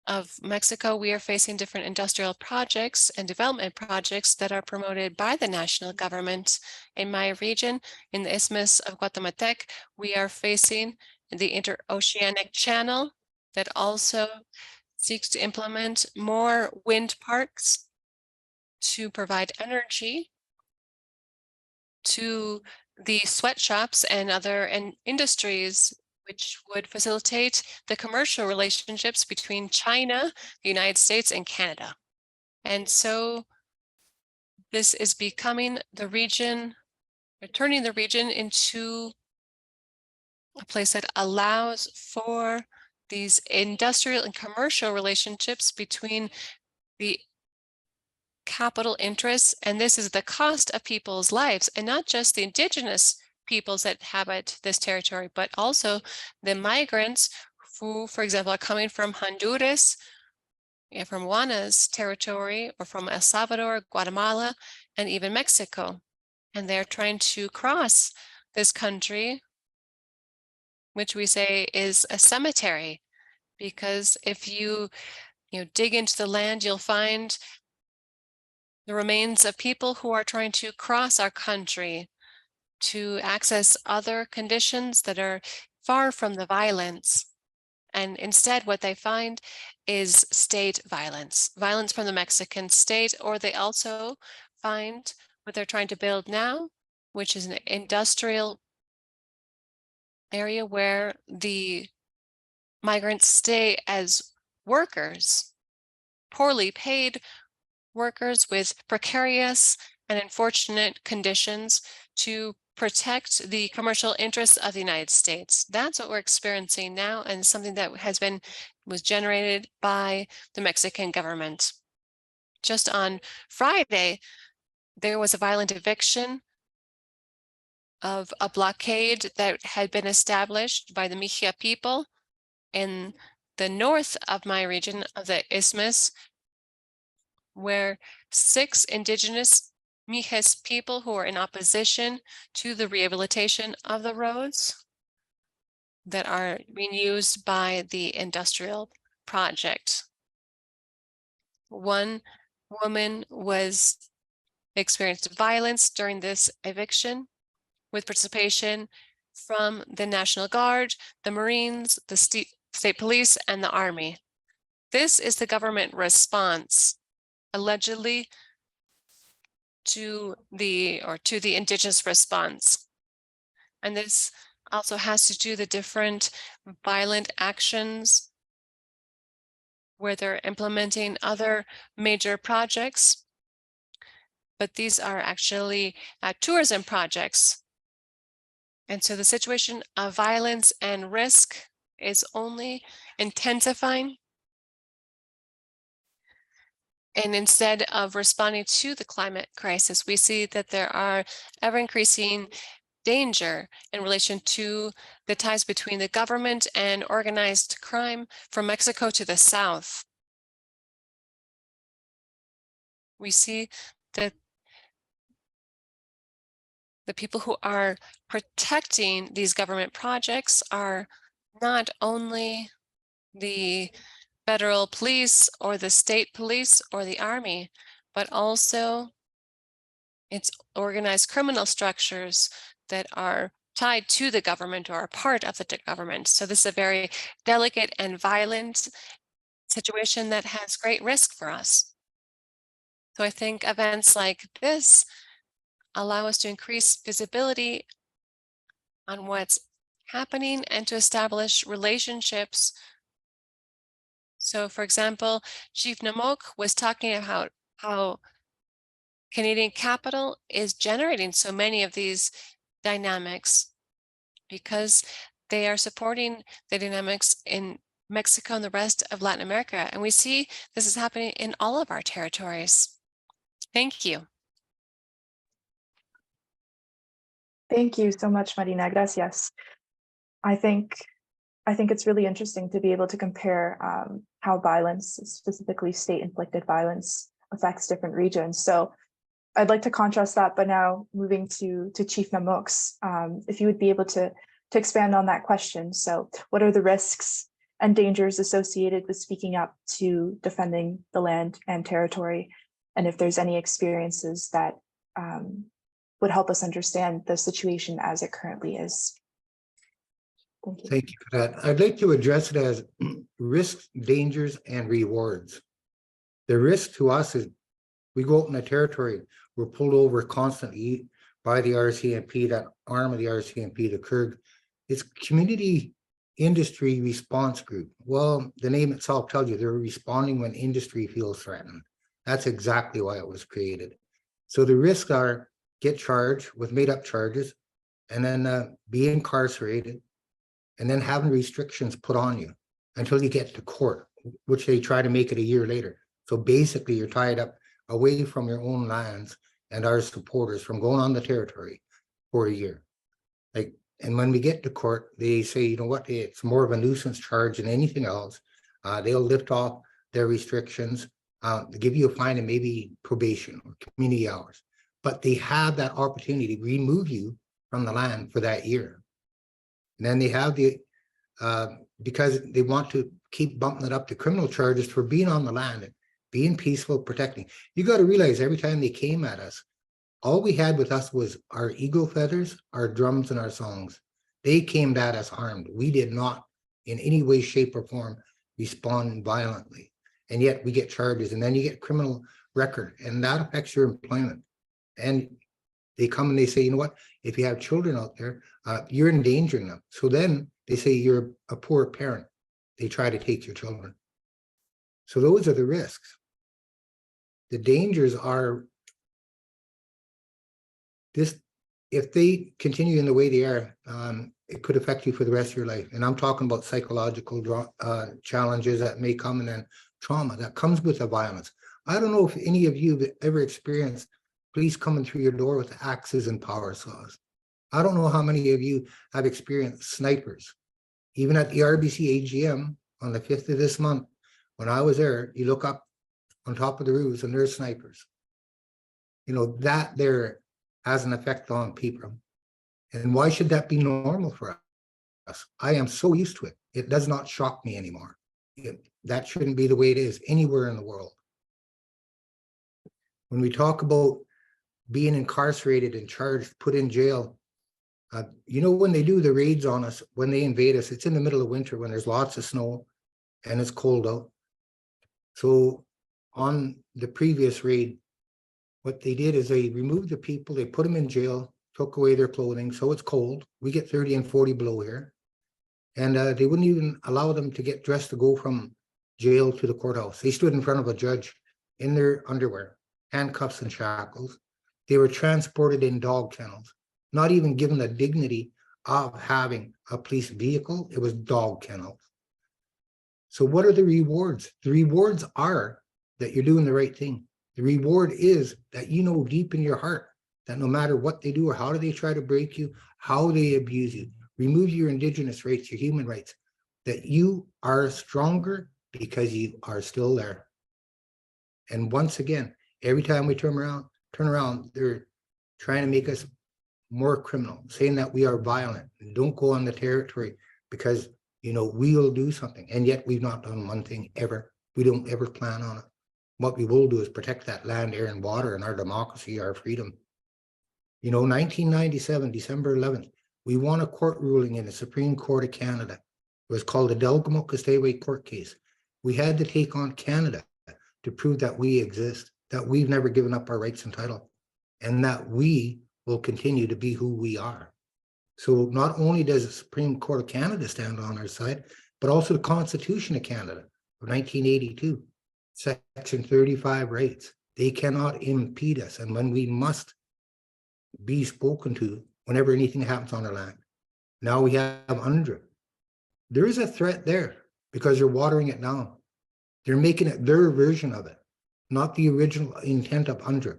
of Mexico, we are facing different industrial projects and development projects that are promoted by the national government. In my region, in the Isthmus of Guapinol, we are facing the interoceanic channel that also seeks to implement more wind parks to provide energy to the sweatshops and other industries, which would facilitate the commercial relationships between China, the United States, and Canada. And so this is becoming the region, turning the region into a place that allows for these industrial and commercial relationships between the capital interests, and this is the cost of people's lives, and not just the Indigenous peoples that inhabit this territory, but also the migrants who, for example, are coming from Honduras, from Juana's territory, or from El Salvador, Guatemala, and even Mexico. And they're trying to cross this country, which we say is a cemetery, because if you dig into the land, you'll find the remains of people who are trying to cross our country to access other conditions that are far from the violence. And instead, what they find is state violence, violence from the Mexican state, or they also find what they're trying to build now, which is an industrial area where the migrants stay as workers, poorly paid workers with precarious and unfortunate conditions to protect the commercial interests of the United States. That's what we're experiencing now, and something that was generated by the Mexican government. Just on Friday, there was a violent eviction of a blockade that had been established by the Mejia people in the north of my region of the Isthmus, where 6 Indigenous Mijes people who are in opposition to the rehabilitation of the roads that are being used by the industrial project. One woman experienced violence during this eviction, with participation from the National Guard, the Marines, the state police, and the Army. This is the government response, allegedly, to the Indigenous response. And this also has to do the different violent actions where they're implementing other major projects, but these are actually tourism projects. And so the situation of violence and risk is only intensifying. And instead of responding to the climate crisis, we see that there are ever increasing danger in relation to the ties between the government and organized crime from Mexico to the south. We see that the people who are protecting these government projects are not only the federal police or the state police or the army, but also it's organized criminal structures that are tied to the government or are part of the government. So this is a very delicate and violent situation that has great risk for us. So I think events like this allow us to increase visibility on what's happening and to establish relationships. So for example, Chief Namok was talking about how Canadian capital is generating so many of these dynamics because they are supporting the dynamics in Mexico and the rest of Latin America. And we see this is happening in all of our territories. Thank you. Thank you so much, Marina. Gracias. I think it's really interesting to be able to compare how violence, specifically state-inflicted violence, affects different regions. So I'd like to contrast that, but now moving to Chief Namok's, if you would be able to expand on that question. So what are the risks and dangers associated with speaking up to defending the land and territory? And if there's any experiences that would help us understand the situation as it currently is. Thank you. Thank you for that. I'd like to address it as risks, dangers, and rewards. The risk to us is we go out in the territory, we're pulled over constantly by the RCMP, that arm of the RCMP, the CURG. It's Community Industry Response Group. Well, the name itself tells you they're responding when industry feels threatened. That's exactly why it was created. So the risks are get charged with made-up charges and then be incarcerated and then having restrictions put on you until you get to court, which they try to make it a year later. So basically you're tied up away from your own lands and our supporters from going on the territory for a year. And when we get to court, they say, you know what, it's more of a nuisance charge than anything else. They'll lift off their restrictions, give you a fine and maybe probation or community hours. But they have that opportunity to remove you from the land for that year. And then they have because they want to keep bumping it up to criminal charges for being on the land, being peaceful, protecting. You got to realize every time they came at us, all we had with us was our eagle feathers, our drums, and our songs. They came at us armed. We did not in any way, shape, or form respond violently. And yet we get charges, and then you get criminal record, and that affects your employment. And they come and they say, you know what, if you have children out there, you're endangering them. So then they say you're a poor parent. They try to take your children. So those are the risks. The dangers are this if they continue in the way they are, it could affect you for the rest of your life. And I'm talking about psychological challenges that may come, and then trauma that comes with the violence. I don't know if any of you have ever experienced police coming through your door with axes and power saws. I don't know how many of you have experienced snipers. Even at the RBC AGM on the 5th of this month, when I was there, you look up on top of the roofs and there's snipers. You know, that there has an effect on people. And why should that be normal for us? I am so used to it. It does not shock me anymore. That shouldn't be the way it is anywhere in the world. When we talk about being incarcerated and charged, put in jail, you know, when they do the raids on us, when they invade us, it's in the middle of winter when there's lots of snow and it's cold out. So on the previous raid, what they did is they removed the people, they put them in jail, took away their clothing, so it's cold. We get 30 and 40 below here. And they wouldn't even allow them to get dressed to go from jail to the courthouse. They stood in front of a judge in their underwear, handcuffs and shackles. They were transported in dog kennels, not even given the dignity of having a police vehicle. It was dog kennels. So what are the rewards? The rewards are that you're doing the right thing. The reward is that you know deep in your heart that no matter what they do or how do they try to break you, how they abuse you, remove your Indigenous rights, your human rights, that you are stronger because you are still there. And once again, every time we turn around, they're trying to make us more criminal, saying that we are violent and don't go on the territory because, you know, we'll do something. And yet we've not done one thing ever. We don't ever plan on it. What we will do is protect that land, air, and water and our democracy, our freedom. You know, 1997, December 11th, we won a court ruling in the Supreme Court of Canada. It was called the Delgamuukw court case. We had to take on Canada to prove that we exist, that we've never given up our rights and title, and that we will continue to be who we are. So not only does the Supreme Court of Canada stand on our side, but also the Constitution of Canada of 1982, Section 35 rights. They cannot impede us. And when we must be spoken to whenever anything happens on our land. Now we have UNDRA. There is a threat there because they're watering it down. They're making it their version of it, not the original intent of UNDRA.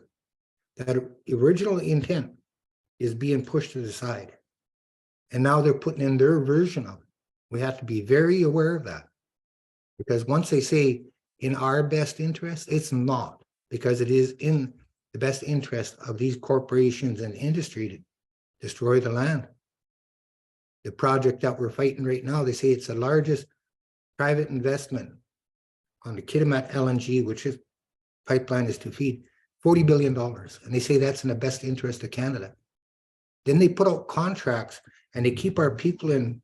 That original intent is being pushed to the side. And now they're putting in their version of it. We have to be very aware of that. Because once they say in our best interest, it's not, because it is in the best interest of these corporations and industry to destroy the land. The project that we're fighting right now, they say it's the largest private investment on the Kitimat LNG, which is pipeline is to feed $40 billion. And they say that's in the best interest of Canada. Then they put out contracts and they keep our people in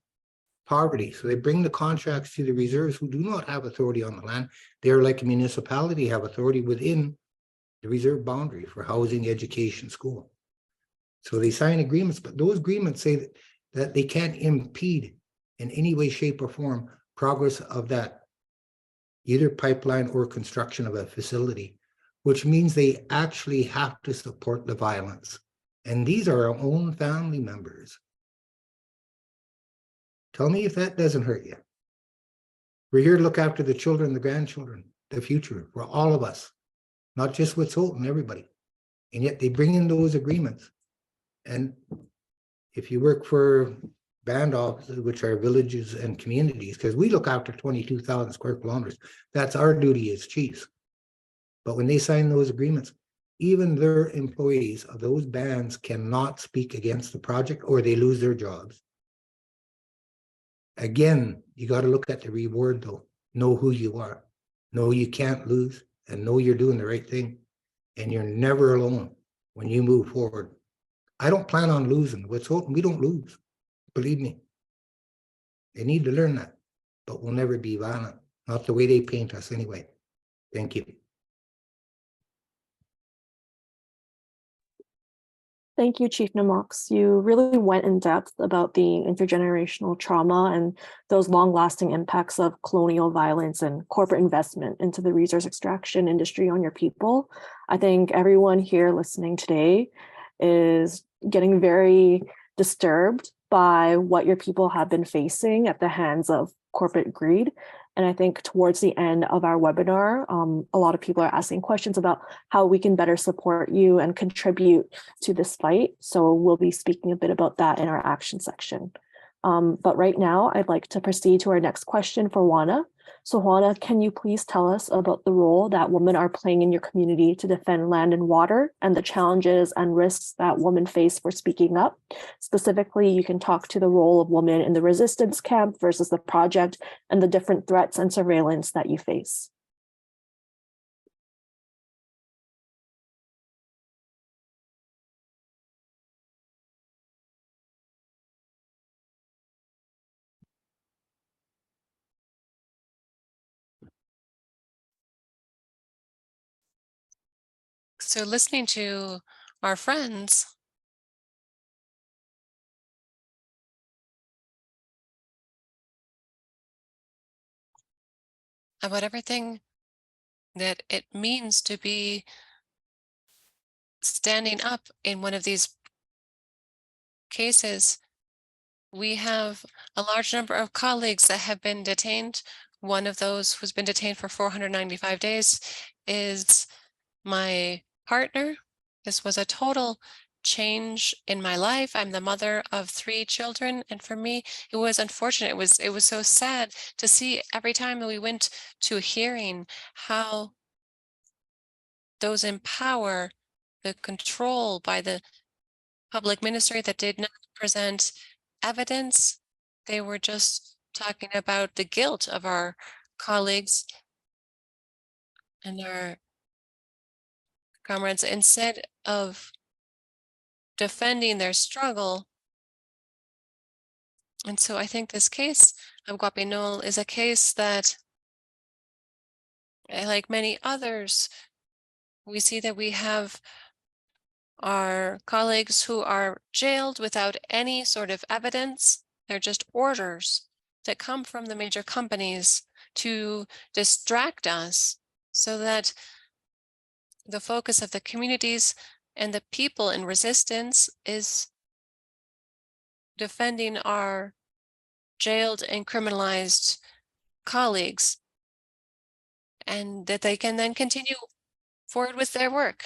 poverty. So they bring the contracts to the reserves who do not have authority on the land. They're like a municipality, have authority within the reserve boundary for housing, education, school. So they sign agreements, but those agreements say that they can't impede in any way, shape, or form progress of that, either pipeline or construction of a facility, which means they actually have to support the violence. And these are our own family members. Tell me if that doesn't hurt you. We're here to look after the children, the grandchildren, the future, for all of us, not just Wet'suwet'en, everybody. And yet they bring in those agreements. And if you work for band offices, which are villages and communities, because we look after 22,000 square kilometers, that's our duty as chiefs. But when they sign those agreements, even their employees of those bands cannot speak against the project or they lose their jobs. Again, you got to look at the reward though. Know who you are. Know you can't lose and know you're doing the right thing. And you're never alone when you move forward. I don't plan on losing. Wet'suwet'en, we don't lose. Believe me. They need to learn that. But we'll never be violent. Not the way they paint us anyway. Thank you. Thank you, Chief Namox. You really went in depth about the intergenerational trauma and those long-lasting impacts of colonial violence and corporate investment into the resource extraction industry on your people. I think everyone here listening today is getting very disturbed by what your people have been facing at the hands of corporate greed. And I think towards the end of our webinar, a lot of people are asking questions about how we can better support you and contribute to this fight. So we'll be speaking a bit about that in our action section. But right now, I'd like to proceed to our next question for Juana. So Juana, can you please tell us about the role that women are playing in your community to defend land and water and the challenges and risks that women face for speaking up? Specifically, you can talk to the role of women in the resistance camp versus the project and the different threats and surveillance that you face. So listening to our friends, about everything that it means to be standing up in one of these cases, we have a large number of colleagues that have been detained. One of those who's been detained for 495 days is my partner. This was a total change in my life. I'm the mother of 3 children, and for me, it was unfortunate. It was so sad to see every time that we went to a hearing how those in power, the control by the public ministry that did not present evidence. They were just talking about the guilt of our colleagues and our comrades instead of defending their struggle. And so I think this case of Guapinol is a case that, like many others, we see that we have our colleagues who are jailed without any sort of evidence. They're just orders that come from the major companies to distract us so that the focus of the communities and the people in resistance is defending our jailed and criminalized colleagues, and that they can then continue forward with their work.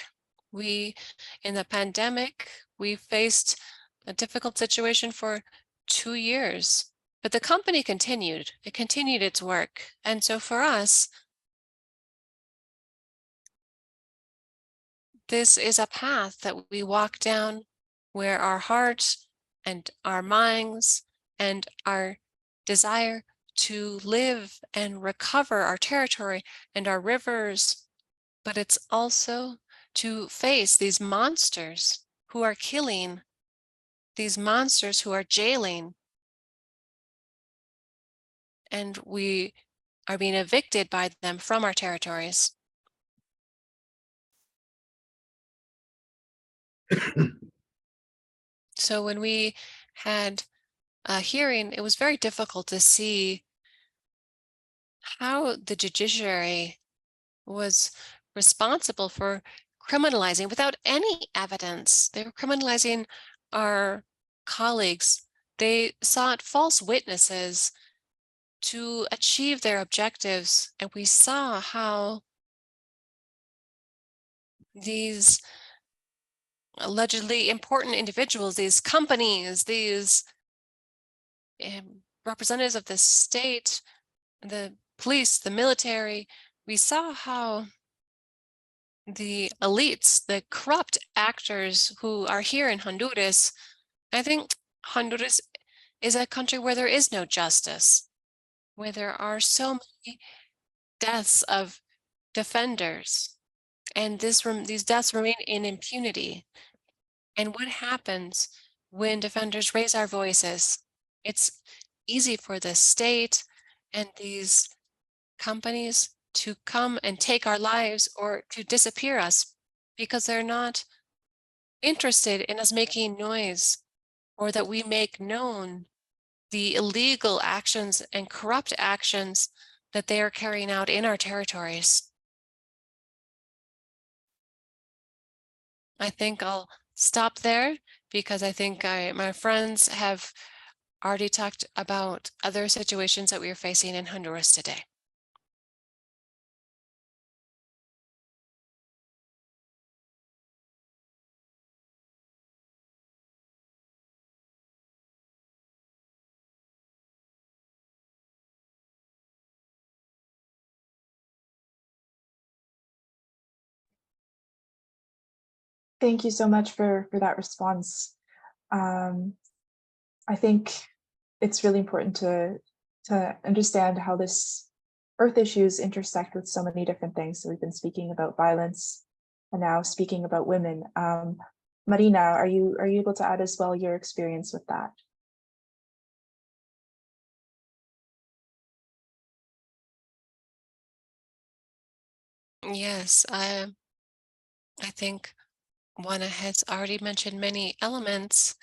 In the pandemic, we faced a difficult situation for 2 years, but the company continued. It continued its work. And so for us, this is a path that we walk down where our heart and our minds and our desire to live and recover our territory and our rivers, but it's also to face these monsters who are killing, these monsters who are jailing, and we are being evicted by them from our territories. So when we had a hearing, it was very difficult to see how the judiciary was responsible for criminalizing without any evidence. They were criminalizing our colleagues. They sought false witnesses to achieve their objectives. And we saw how these allegedly important individuals, these companies, these representatives of the state, the police, the military, we saw how the elites, the corrupt actors who are here in Honduras, I think Honduras is a country where there is no justice, where there are so many deaths of defenders, and these deaths remain in impunity. And what happens when defenders raise our voices? It's easy for the state and these companies to come and take our lives or to disappear us because they're not interested in us making noise or that we make known the illegal actions and corrupt actions that they are carrying out in our territories. I think I'll stop there because I think my friends have already talked about other situations that we are facing in Honduras today. Thank you so much for that response. I think it's really important to understand how this earth issues intersect with so many different things. So we've been speaking about violence and now speaking about women. Marina, are you able to add as well your experience with that? Yes, I think Juana has already mentioned many elements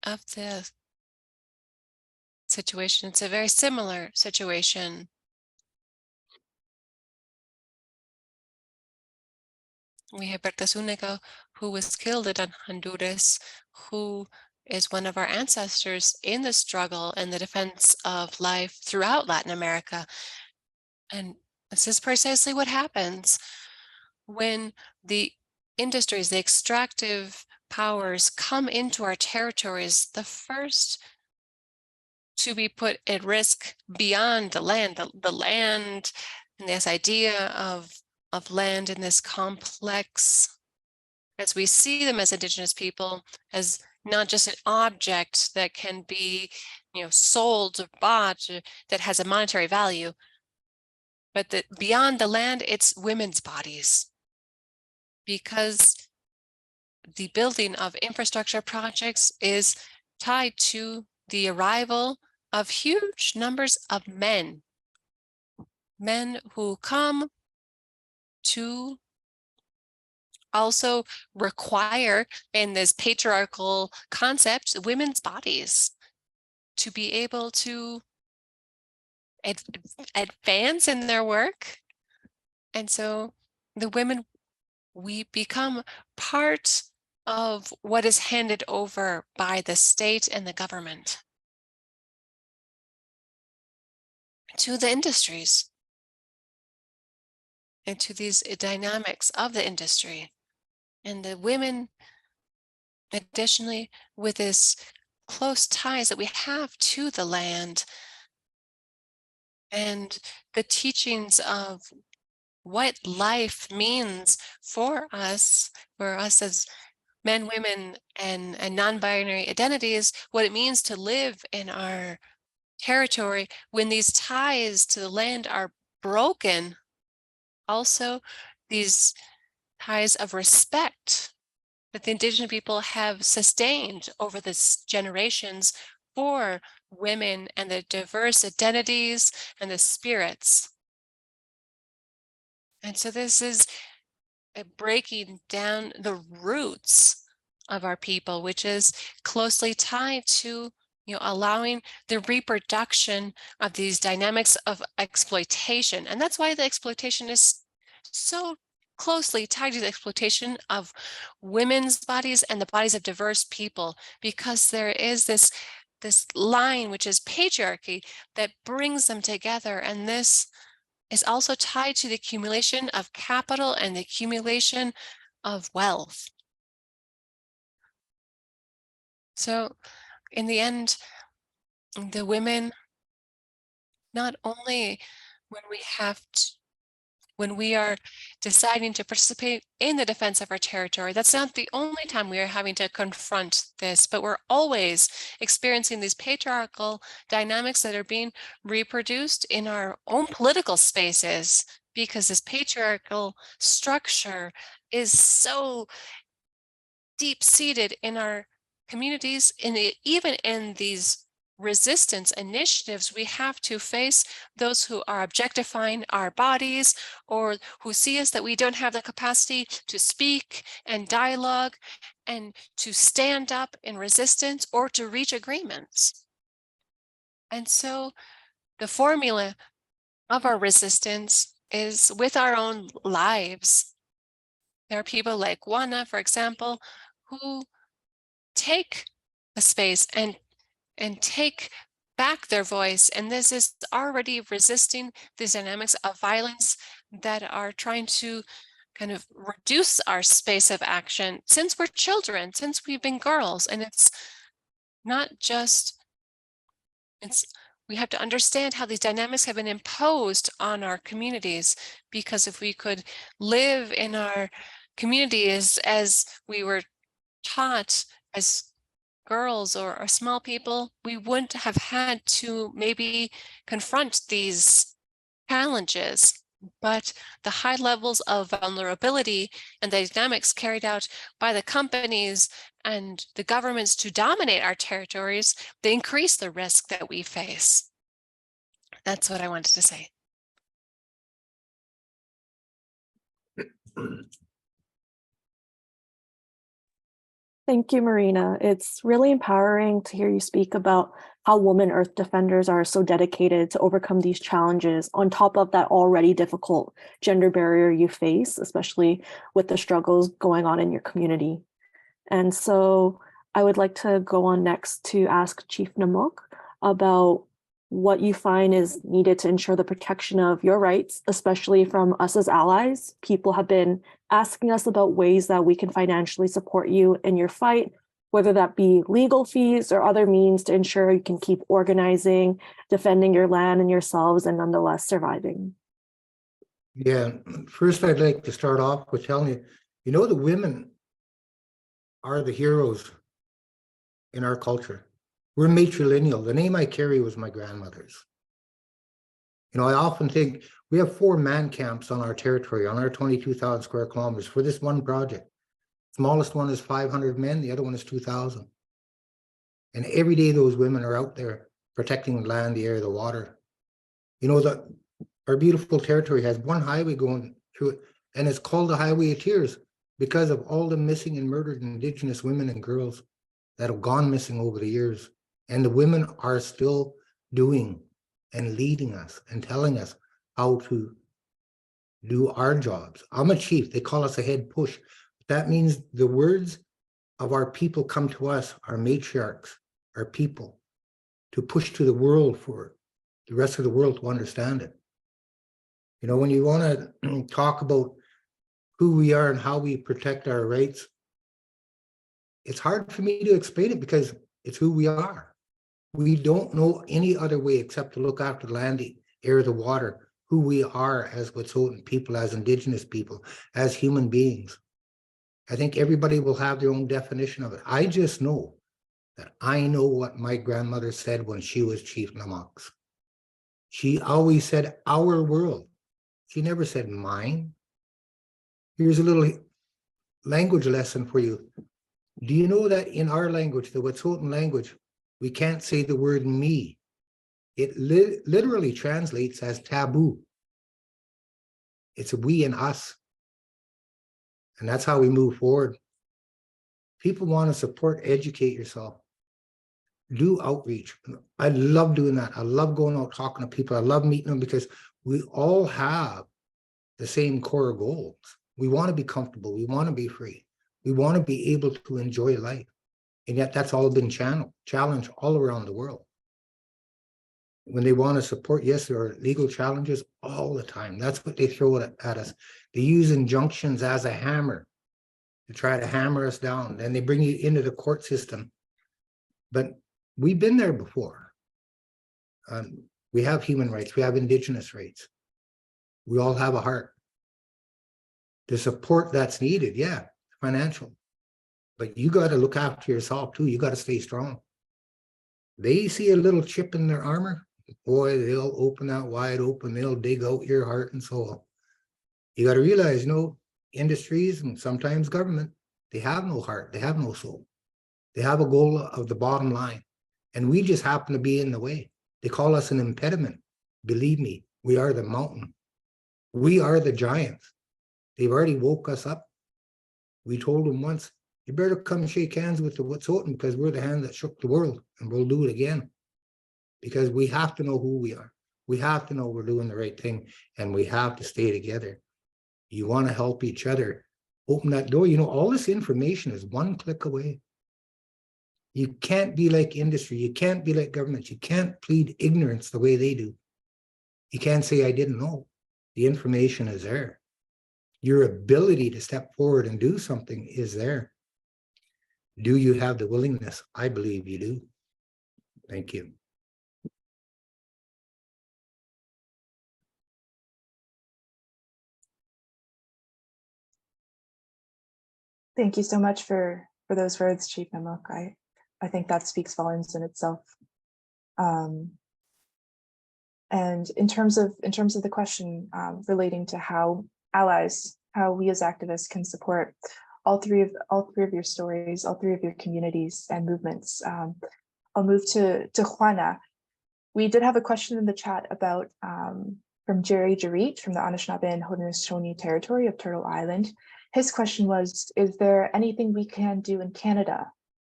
of the situation. It's a very similar situation. We have Zúniga, who was killed in Honduras, who is one of our ancestors in the struggle and the defense of life throughout Latin America. And this is precisely what happens when the industries, the extractive powers come into our territories. The first to be put at risk beyond the land, the land and this idea of land in this complex, as we see them as Indigenous people, as not just an object that can be, sold or bought, that has a monetary value, but that beyond the land, it's women's bodies. Because the building of infrastructure projects is tied to the arrival of huge numbers of men who come to also require, in this patriarchal concept, women's bodies to be able to advance in their work. And so the women, we become part of what is handed over by the state and the government to the industries and to these dynamics of the industry. And the women, additionally, with this close ties that we have to the land and the teachings of what life means for us as men, women, and non-binary identities, what it means to live in our territory when these ties to the land are broken. Also, these ties of respect that the Indigenous people have sustained over the generations for women and the diverse identities and the spirits. And so this is breaking down the roots of our people, which is closely tied to allowing the reproduction of these dynamics of exploitation. And that's why the exploitation is so closely tied to the exploitation of women's bodies and the bodies of diverse people, because there is this line, which is patriarchy, that brings them together. And this is also tied to the accumulation of capital and the accumulation of wealth. So in the end, the women, not only when we are deciding to participate in the defense of our territory, that's not the only time we are having to confront this, but we're always experiencing these patriarchal dynamics that are being reproduced in our own political spaces, because this patriarchal structure is so deep-seated in our communities, even in these resistance initiatives. We have to face those who are objectifying our bodies, or who see us that we don't have the capacity to speak and dialogue and to stand up in resistance or to reach agreements. And so the formula of our resistance is with our own lives. There are people like Juana, for example, who take a space and take back their voice. And this is already resisting these dynamics of violence that are trying to kind of reduce our space of action since we're children, since we've been girls. And it's not just, we have to understand how these dynamics have been imposed on our communities, because if we could live in our communities as we were taught as girls or small people, we wouldn't have had to maybe confront these challenges. But the high levels of vulnerability and the dynamics carried out by the companies and the governments to dominate our territories, they increase the risk that we face. That's what I wanted to say. Thank you, Marina. It's really empowering to hear you speak about how women Earth defenders are so dedicated to overcome these challenges on top of that already difficult gender barrier you face, especially with the struggles going on in your community. And so I would like to go on next to ask Chief Namok about what you find is needed to ensure the protection of your rights, especially from us as allies. People have been asking us about ways that we can financially support you in your fight, whether that be legal fees or other means to ensure you can keep organizing, defending your land and yourselves, and nonetheless surviving. Yeah, first I'd like to start off with telling you, you know, the women are the heroes in our culture. We're matrilineal. The name I carry was my grandmother's. You know, I often think we have 4 man camps on our territory, on our 22,000 square kilometers for this one project. Smallest one is 500 men, the other one is 2,000. And every day those women are out there protecting the land, the air, the water. You know, our beautiful territory has one highway going through it, and it's called the Highway of Tears because of all the missing and murdered Indigenous women and girls that have gone missing over the years. And the women are still doing and leading us and telling us how to do our jobs. I'm a chief. They call us a head push. That means the words of our people come to us, our matriarchs, our people, to push to the world for the rest of the world to understand it. You know, when you want to talk about who we are and how we protect our rights, it's hard for me to explain it because it's who we are. We don't know any other way except to look after the land, the air, the water, who we are as Wet'suwet'en people, as Indigenous people, as human beings. I think everybody will have their own definition of it. I just know that I know what my grandmother said when she was Chief Namoks. She always said our world. She never said mine. Here's a little language lesson for you. Do you know that in our language, the Wet'suwet'en language, we can't say the word me. It literally translates as taboo. It's a we and us. And that's how we move forward. People want to support, educate yourself. Do outreach. I love doing that. I love going out talking to people. I love meeting them because we all have the same core goals. We want to be comfortable. We want to be free. We want to be able to enjoy life. And yet that's all been challenged all around the world. When they want to support, yes, there are legal challenges all the time. That's what they throw at us. They use injunctions as a hammer to try to hammer us down. Then they bring you into the court system. But we've been there before. We have human rights. We have Indigenous rights. We all have a heart. The support that's needed, yeah, financial. But you got to look after yourself too. You got to stay strong. They see a little chip in their armor, boy, they'll open that wide open. They'll dig out your heart and soul. You got to realize, you know, industries and sometimes government, they have no heart. They have no soul. They have a goal of the bottom line. And we just happen to be in the way. They call us an impediment. Believe me, we are the mountain. We are the giants. They've already woke us up. We told them once, you better come shake hands with the Wet'suwet'en because we're the hand that shook the world, and we'll do it again. Because we have to know who we are. We have to know we're doing the right thing, and we have to stay together. You want to help each other. Open that door. You know, all this information is one click away. You can't be like industry. You can't be like government. You can't plead ignorance the way they do. You can't say, I didn't know. The information is there. Your ability to step forward and do something is there. Do you have the willingness? I believe you do. Thank you. Thank you so much for those words, Chief Namok. I think that speaks volumes in itself. And in terms of the question relating to how allies, how we as activists can support all three of your stories, all three of your communities and movements, I'll move to Juana. We did have a question in the chat about from Jerry Jarit from the Anishinaabe and Haudenosaunee territory of Turtle Island. His question was, is there anything we can do in Canada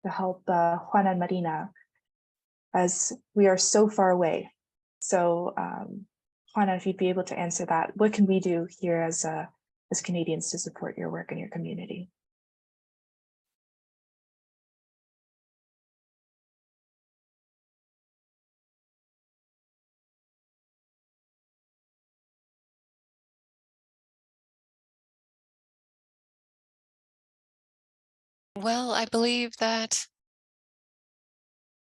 to help Juana and Marina, as we are so far away? So Juana, if you'd be able to answer that, what can we do here as Canadians to support your work in your community? Well, I believe that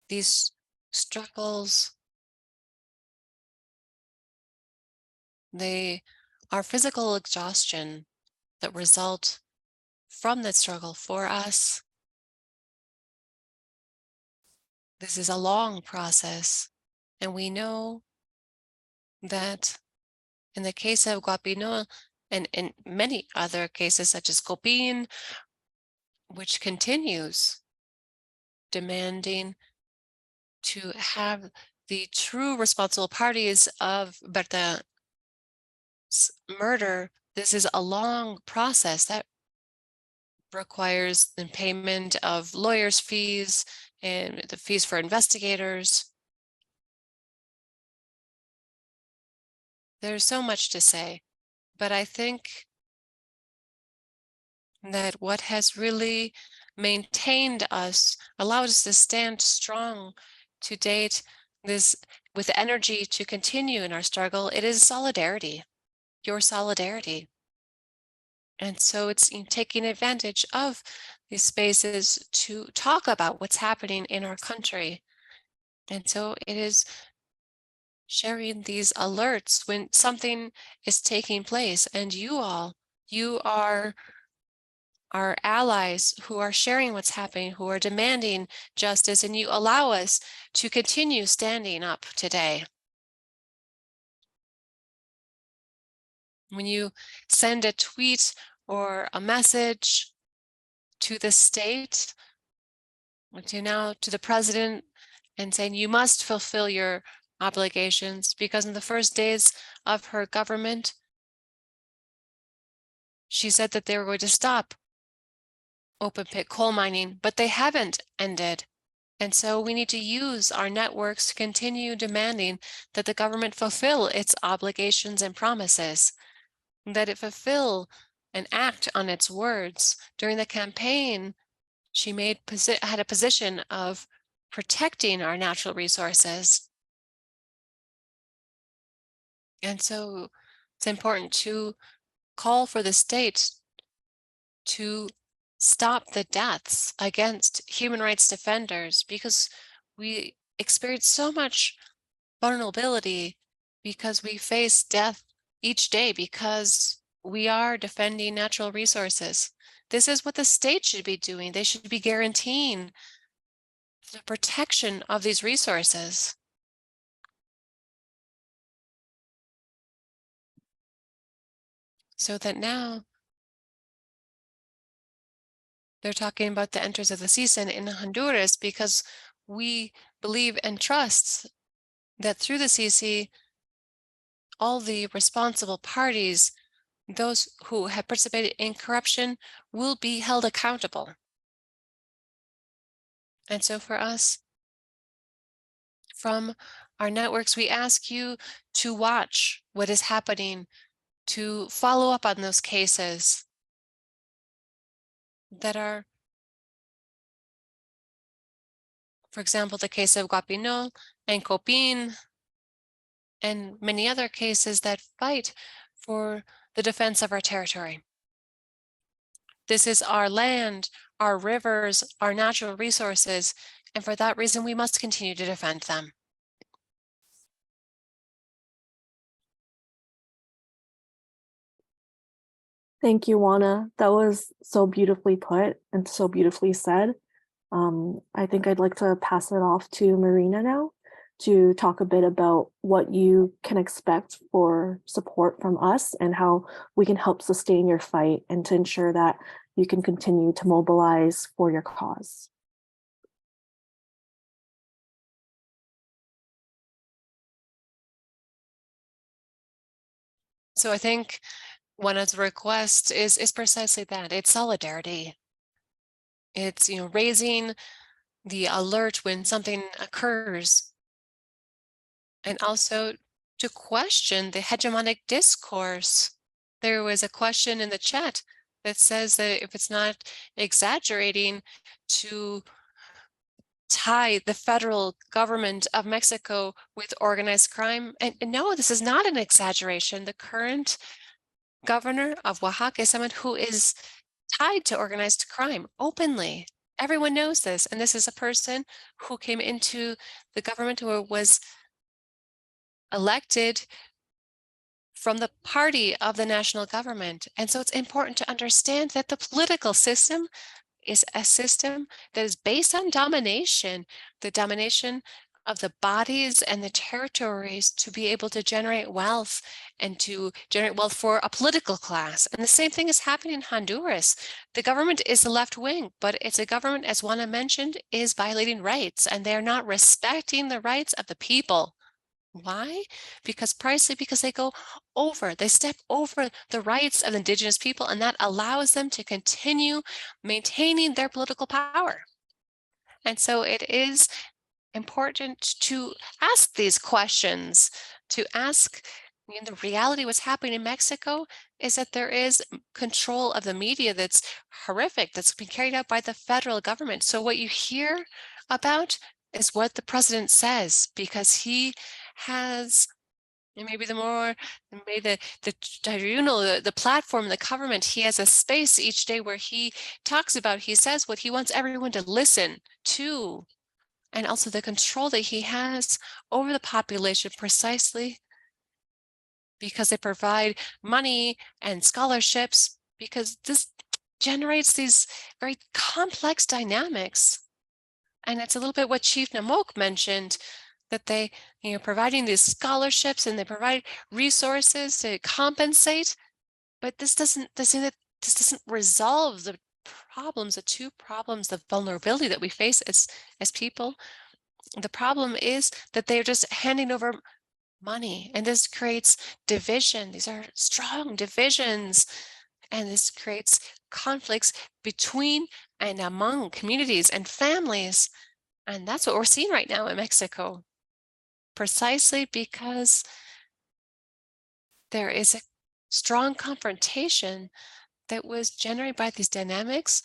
these struggles, they are physical exhaustion that result from that struggle for us. This is a long process, and we know that in the case of Guapinol and in many other cases such as Copin, which continues demanding to have the true responsible parties of Berta's murder, this is a long process that requires the payment of lawyers' fees and the fees for investigators. There's so much to say, but I think that what has really maintained us, allowed us to stand strong to date, this with energy to continue in our struggle, it is solidarity, your solidarity. And so it's taking advantage of these spaces to talk about what's happening in our country. And so it is sharing these alerts when something is taking place, and you are our allies who are sharing what's happening, who are demanding justice, and you allow us to continue standing up today. When you send a tweet or a message to the state, to the president, and saying you must fulfill your obligations, because in the first days of her government, she said that they were going to stop open pit coal mining, but they haven't ended. And so we need to use our networks to continue demanding that the government fulfill its obligations and promises, that it fulfill and act on its words. During the campaign, she had a position of protecting our natural resources. And so it's important to call for the state to stop the deaths against human rights defenders, because we experience so much vulnerability, because we face death each day because we are defending natural resources. This is what the state should be doing. They should be guaranteeing the protection of these resources. So that now they're talking about the enters of the season in Honduras, because we believe and trust that through the CC, all the responsible parties, those who have participated in corruption, will be held accountable. And so for us, from our networks, we ask you to watch what is happening, to follow up on those cases that are For example, the case of Guapinol and Copin, and many other cases that fight for the defense of our territory. This is our land, our rivers, our natural resources, and for that reason, we must continue to defend them. Thank you, Juana. That was so beautifully put and so beautifully said. I think I'd like to pass it off to Marina now to talk a bit about what you can expect for support from us and how we can help sustain your fight and to ensure that you can continue to mobilize for your cause. So I think Juana's request is precisely that. It's solidarity. It's, raising the alert when something occurs, and also to question the hegemonic discourse. There was a question in the chat that says that if it's not exaggerating to tie the federal government of Mexico with organized crime. And no, this is not an exaggeration. The current governor of Oaxaca is someone who is tied to organized crime openly. Everyone knows this. And this is a person who came into the government who was elected from the party of the national government. And so it's important to understand that the political system is a system that is based on domination, the domination of the bodies and the territories to be able to generate wealth and to generate wealth for a political class. And the same thing is happening in Honduras. The government is the left wing, but it's a government, as Juana mentioned, is violating rights, and they're not respecting the rights of the people. Why? Because they step over the rights of Indigenous people, and that allows them to continue maintaining their political power. And so it is important to ask these questions, to ask, the reality what's happening in Mexico is that there is control of the media that's horrific, that's been carried out by the federal government. So what you hear about is what the president says, because he has, and maybe the tribunal, the platform, the government, he has a space each day where he says what he wants everyone to listen to, and also the control that he has over the population precisely because they provide money and scholarships, because this generates these very complex dynamics. And it's a little bit what Chief Namok mentioned, that they, providing these scholarships and they provide resources to compensate, but this doesn't resolve the problems, the two problems, the vulnerability that we face as people. The problem is that they're just handing over money, and this creates division. These are strong divisions, and this creates conflicts between and among communities and families. And that's what we're seeing right now in Mexico, precisely because there is a strong confrontation that was generated by these dynamics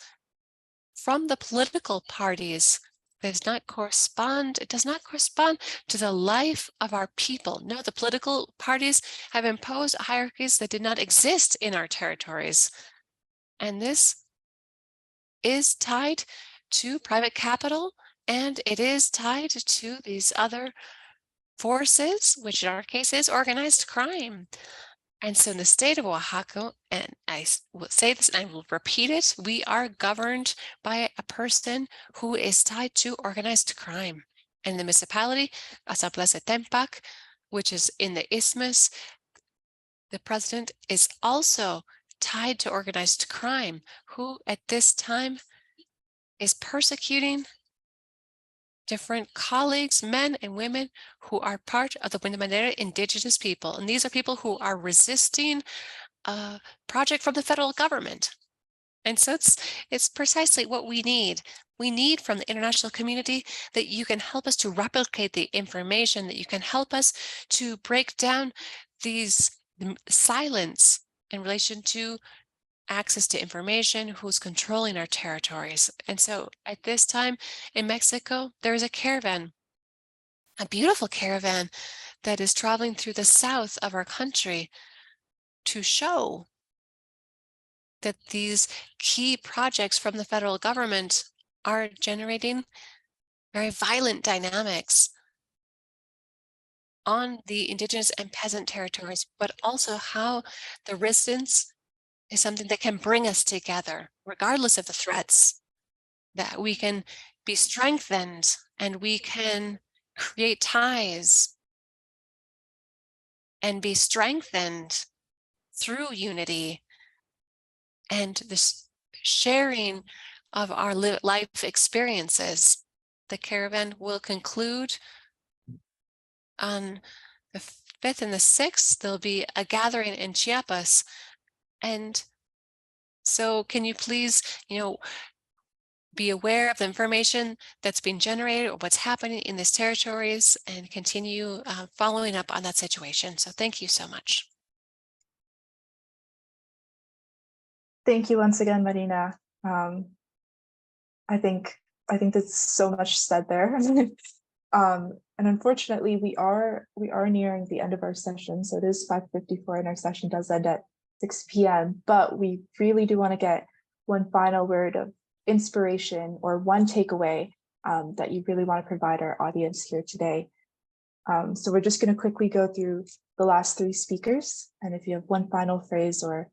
from the political parties. It does not correspond to the life of our people. No, the political parties have imposed hierarchies that did not exist in our territories. And this is tied to private capital, and it is tied to these other forces, which in our case is organized crime. And so in the state of Oaxaca, and I will say this and I will repeat it, we are governed by a person who is tied to organized crime. And the municipality, Azapla which is in the Isthmus, the president is also tied to organized crime, who at this time is persecuting different colleagues, men and women who are part of the Windamanera Indigenous people. And these are people who are resisting a project from the federal government. And so it's precisely what we need. We need from the international community that you can help us to replicate the information, that you can help us to break down these silence in relation to access to information, who's controlling our territories. And so at this time in Mexico, there is a caravan, a beautiful caravan that is traveling through the south of our country to show that these key projects from the federal government are generating very violent dynamics on the Indigenous and peasant territories, but also how the residents is something that can bring us together, regardless of the threats, that we can be strengthened and we can create ties and be strengthened through unity and this sharing of our life experiences. The caravan will conclude on the 5th and the 6th. There'll be a gathering in Chiapas. And so can you please, be aware of the information that's being generated or what's happening in these territories and continue following up on that situation. So thank you so much. Thank you once again, Marina. I think there's so much said there. And unfortunately, we are nearing the end of our session. So it is 5:54 and our session does end at 6 p.m. But we really do want to get one final word of inspiration or one takeaway that you really want to provide our audience here today. So we're just going to quickly go through the last 3 speakers. And if you have one final phrase or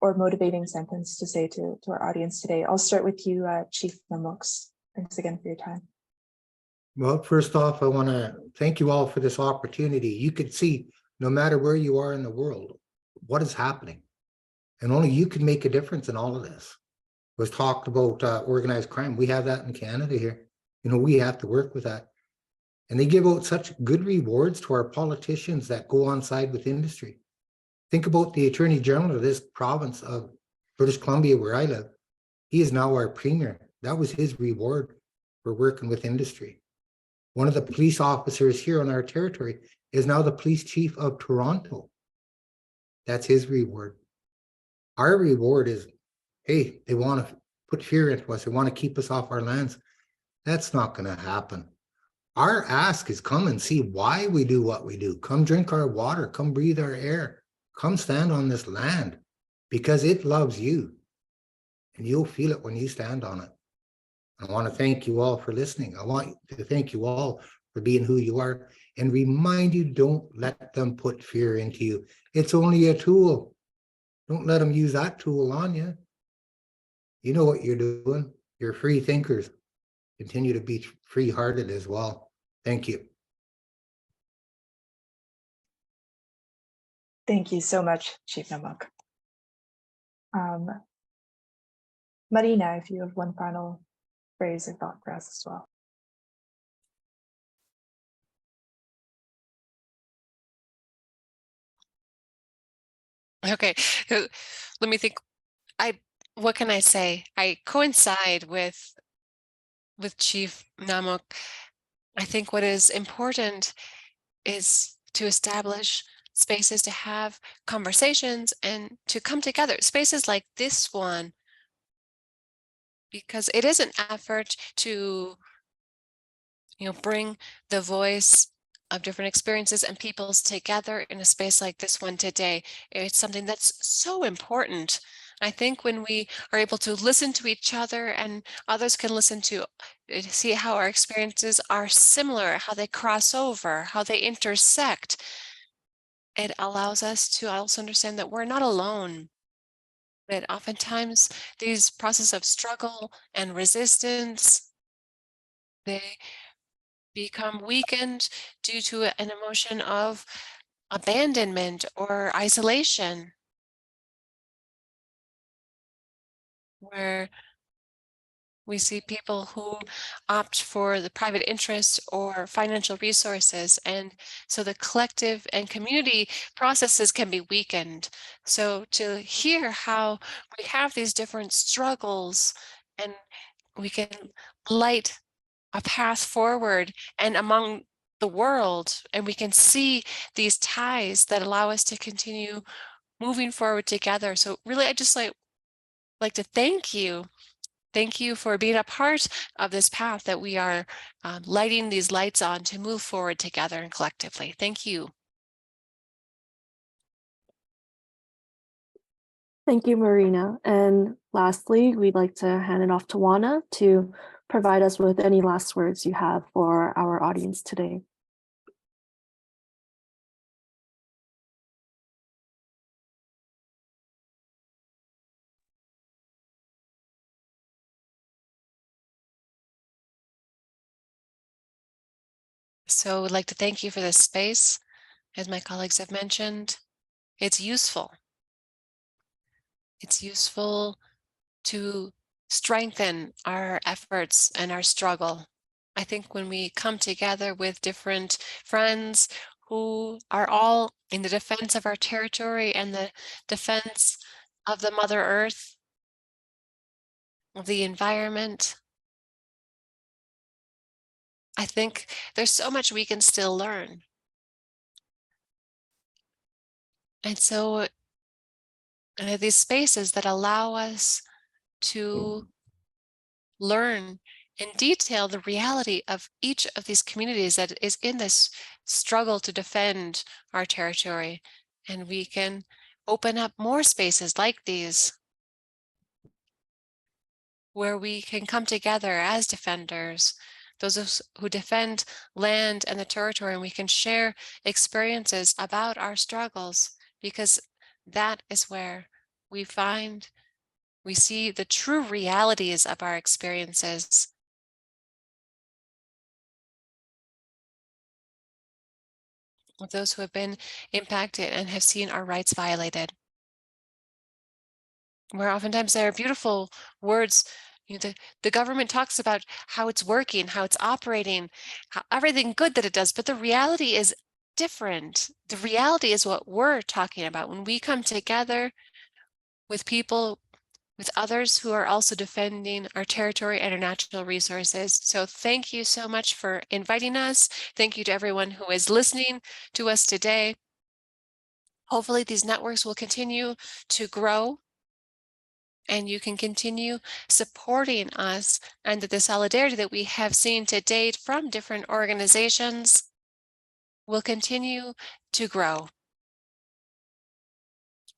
motivating sentence to say to our audience today, I'll start with you, Chief Namox. Thanks again for your time. Well, first off, I want to thank you all for this opportunity. You could see, no matter where you are in the world, what is happening. And only you can make a difference in all of this. It was talked about organized crime. We have that in Canada here. We have to work with that. And they give out such good rewards to our politicians that go on side with industry. Think about the Attorney General of this province of British Columbia, where I live. He is now our premier. That was his reward for working with industry. One of the police officers here on our territory is now the police chief of Toronto. That's his reward. Our reward is, hey, they want to put fear into us. They want to keep us off our lands. That's not going to happen. Our ask is come and see why we do what we do. Come drink our water. Come breathe our air. Come stand on this land because it loves you. And you'll feel it when you stand on it. I want to thank you all for listening. I want to thank you all for being who you are and remind you, don't let them put fear into you. It's only a tool. Don't let them use that tool on you. You know what you're doing. You're free thinkers. Continue to be free-hearted as well. Thank you. Thank you so much, Chief Namok. Marina, if you have one final phrase or thought for us as well. Okay, let me think. What can I say? I coincide with Chief Namok. I think what is important is to establish spaces to have conversations and to come together. Spaces like this one, because it is an effort to, bring the voice of different experiences and peoples together in a space like this one today. It's something that's so important. I think when we are able to listen to each other and others can listen to see how our experiences are similar, how they cross over, how they intersect, it allows us to also understand that we're not alone. That oftentimes these processes of struggle and resistance, they become weakened due to an emotion of abandonment or isolation, where we see people who opt for the private interests or financial resources. And so the collective and community processes can be weakened. So to hear how we have these different struggles and we can light a path forward and among the world, and we can see these ties that allow us to continue moving forward together. So really, I just like to thank you. Thank you for being a part of this path that we are lighting these lights on to move forward together and collectively. Thank you. Thank you, Marina. And lastly, we'd like to hand it off to Juana to provide us with any last words you have for our audience today. So I'd like to thank you for this space. As my colleagues have mentioned, it's useful. It's useful to strengthen our efforts and our struggle. I think when we come together with different friends who are all in the defense of our territory and the defense of the Mother Earth, of the environment, I think there's so much we can still learn. And so these spaces that allow us to learn in detail the reality of each of these communities that is in this struggle to defend our territory. And we can open up more spaces like these where we can come together as defenders, those who defend land and the territory, and we can share experiences about our struggles, because that is where we see the true realities of our experiences. With those who have been impacted and have seen our rights violated. Where oftentimes there are beautiful words, the government talks about how it's working, how it's operating, how everything good that it does, but the reality is different. The reality is what we're talking about when we come together with people, with others who are also defending our territory and our natural resources. So thank you so much for inviting us. Thank you to everyone who is listening to us today. Hopefully these networks will continue to grow and you can continue supporting us, and that the solidarity that we have seen to date from different organizations will continue to grow,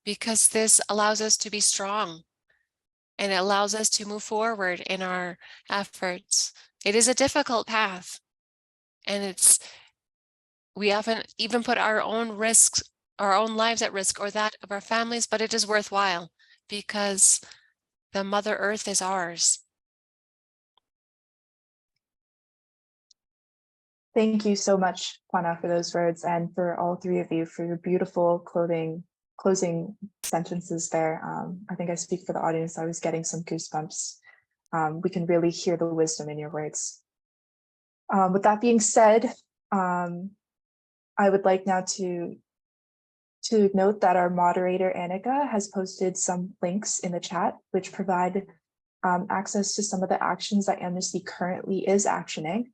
because this allows us to be strong and it allows us to move forward in our efforts. It is a difficult path, and we often even put our own risks, our own lives at risk, or that of our families, but it is worthwhile because the Mother Earth is ours. Thank you so much, Juana, for those words, and for all three of you for your beautiful closing sentences there. I think I speak for the audience. I was getting some goosebumps. We can really hear the wisdom in your words. With that being said, I would like now to note that our moderator, Annika, has posted some links in the chat, which provide access to some of the actions that Amnesty currently is actioning.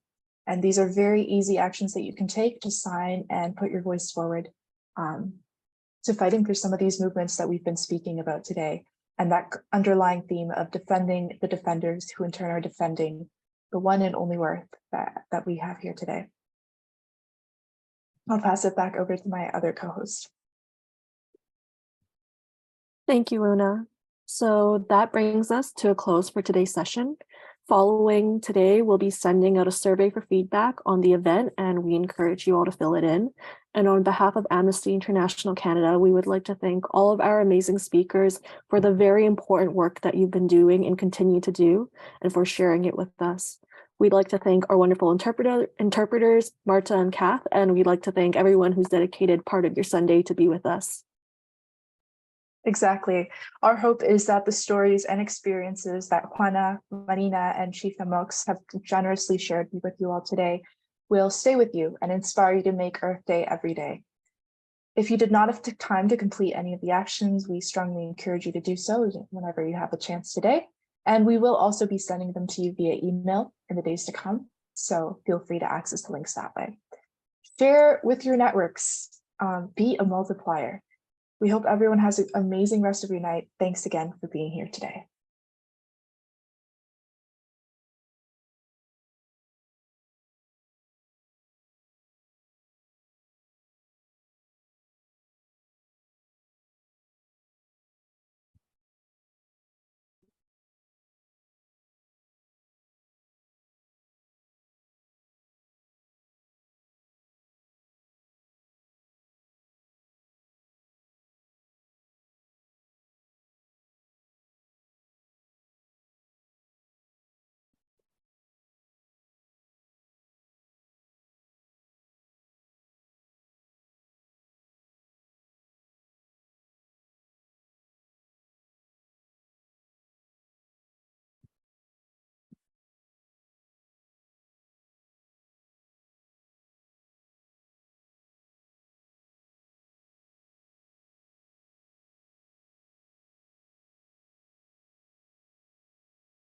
And these are very easy actions that you can take to sign and put your voice forward to fighting for some of these movements that we've been speaking about today. And that underlying theme of defending the defenders, who in turn are defending the one and only worth that we have here today. I'll pass it back over to my other co-host. Thank you, Una. So that brings us to a close for today's session. Following today, we'll be sending out a survey for feedback on the event, and we encourage you all to fill it in. And on behalf of Amnesty International Canada, we would like to thank all of our amazing speakers for the very important work that you've been doing and continue to do, and for sharing it with us. We'd like to thank our wonderful interpreters, Marta and Kath, and we'd like to thank everyone who's dedicated part of your Sunday to be with us. Exactly. Our hope is that the stories and experiences that Juana, Marina, and Chief Amox have generously shared with you all today will stay with you and inspire you to make Earth Day every day. If you did not have time to complete any of the actions, we strongly encourage you to do so whenever you have a chance today. And we will also be sending them to you via email in the days to come. So feel free to access the links that way. Share with your networks, be a multiplier. We hope everyone has an amazing rest of your night. Thanks again for being here today.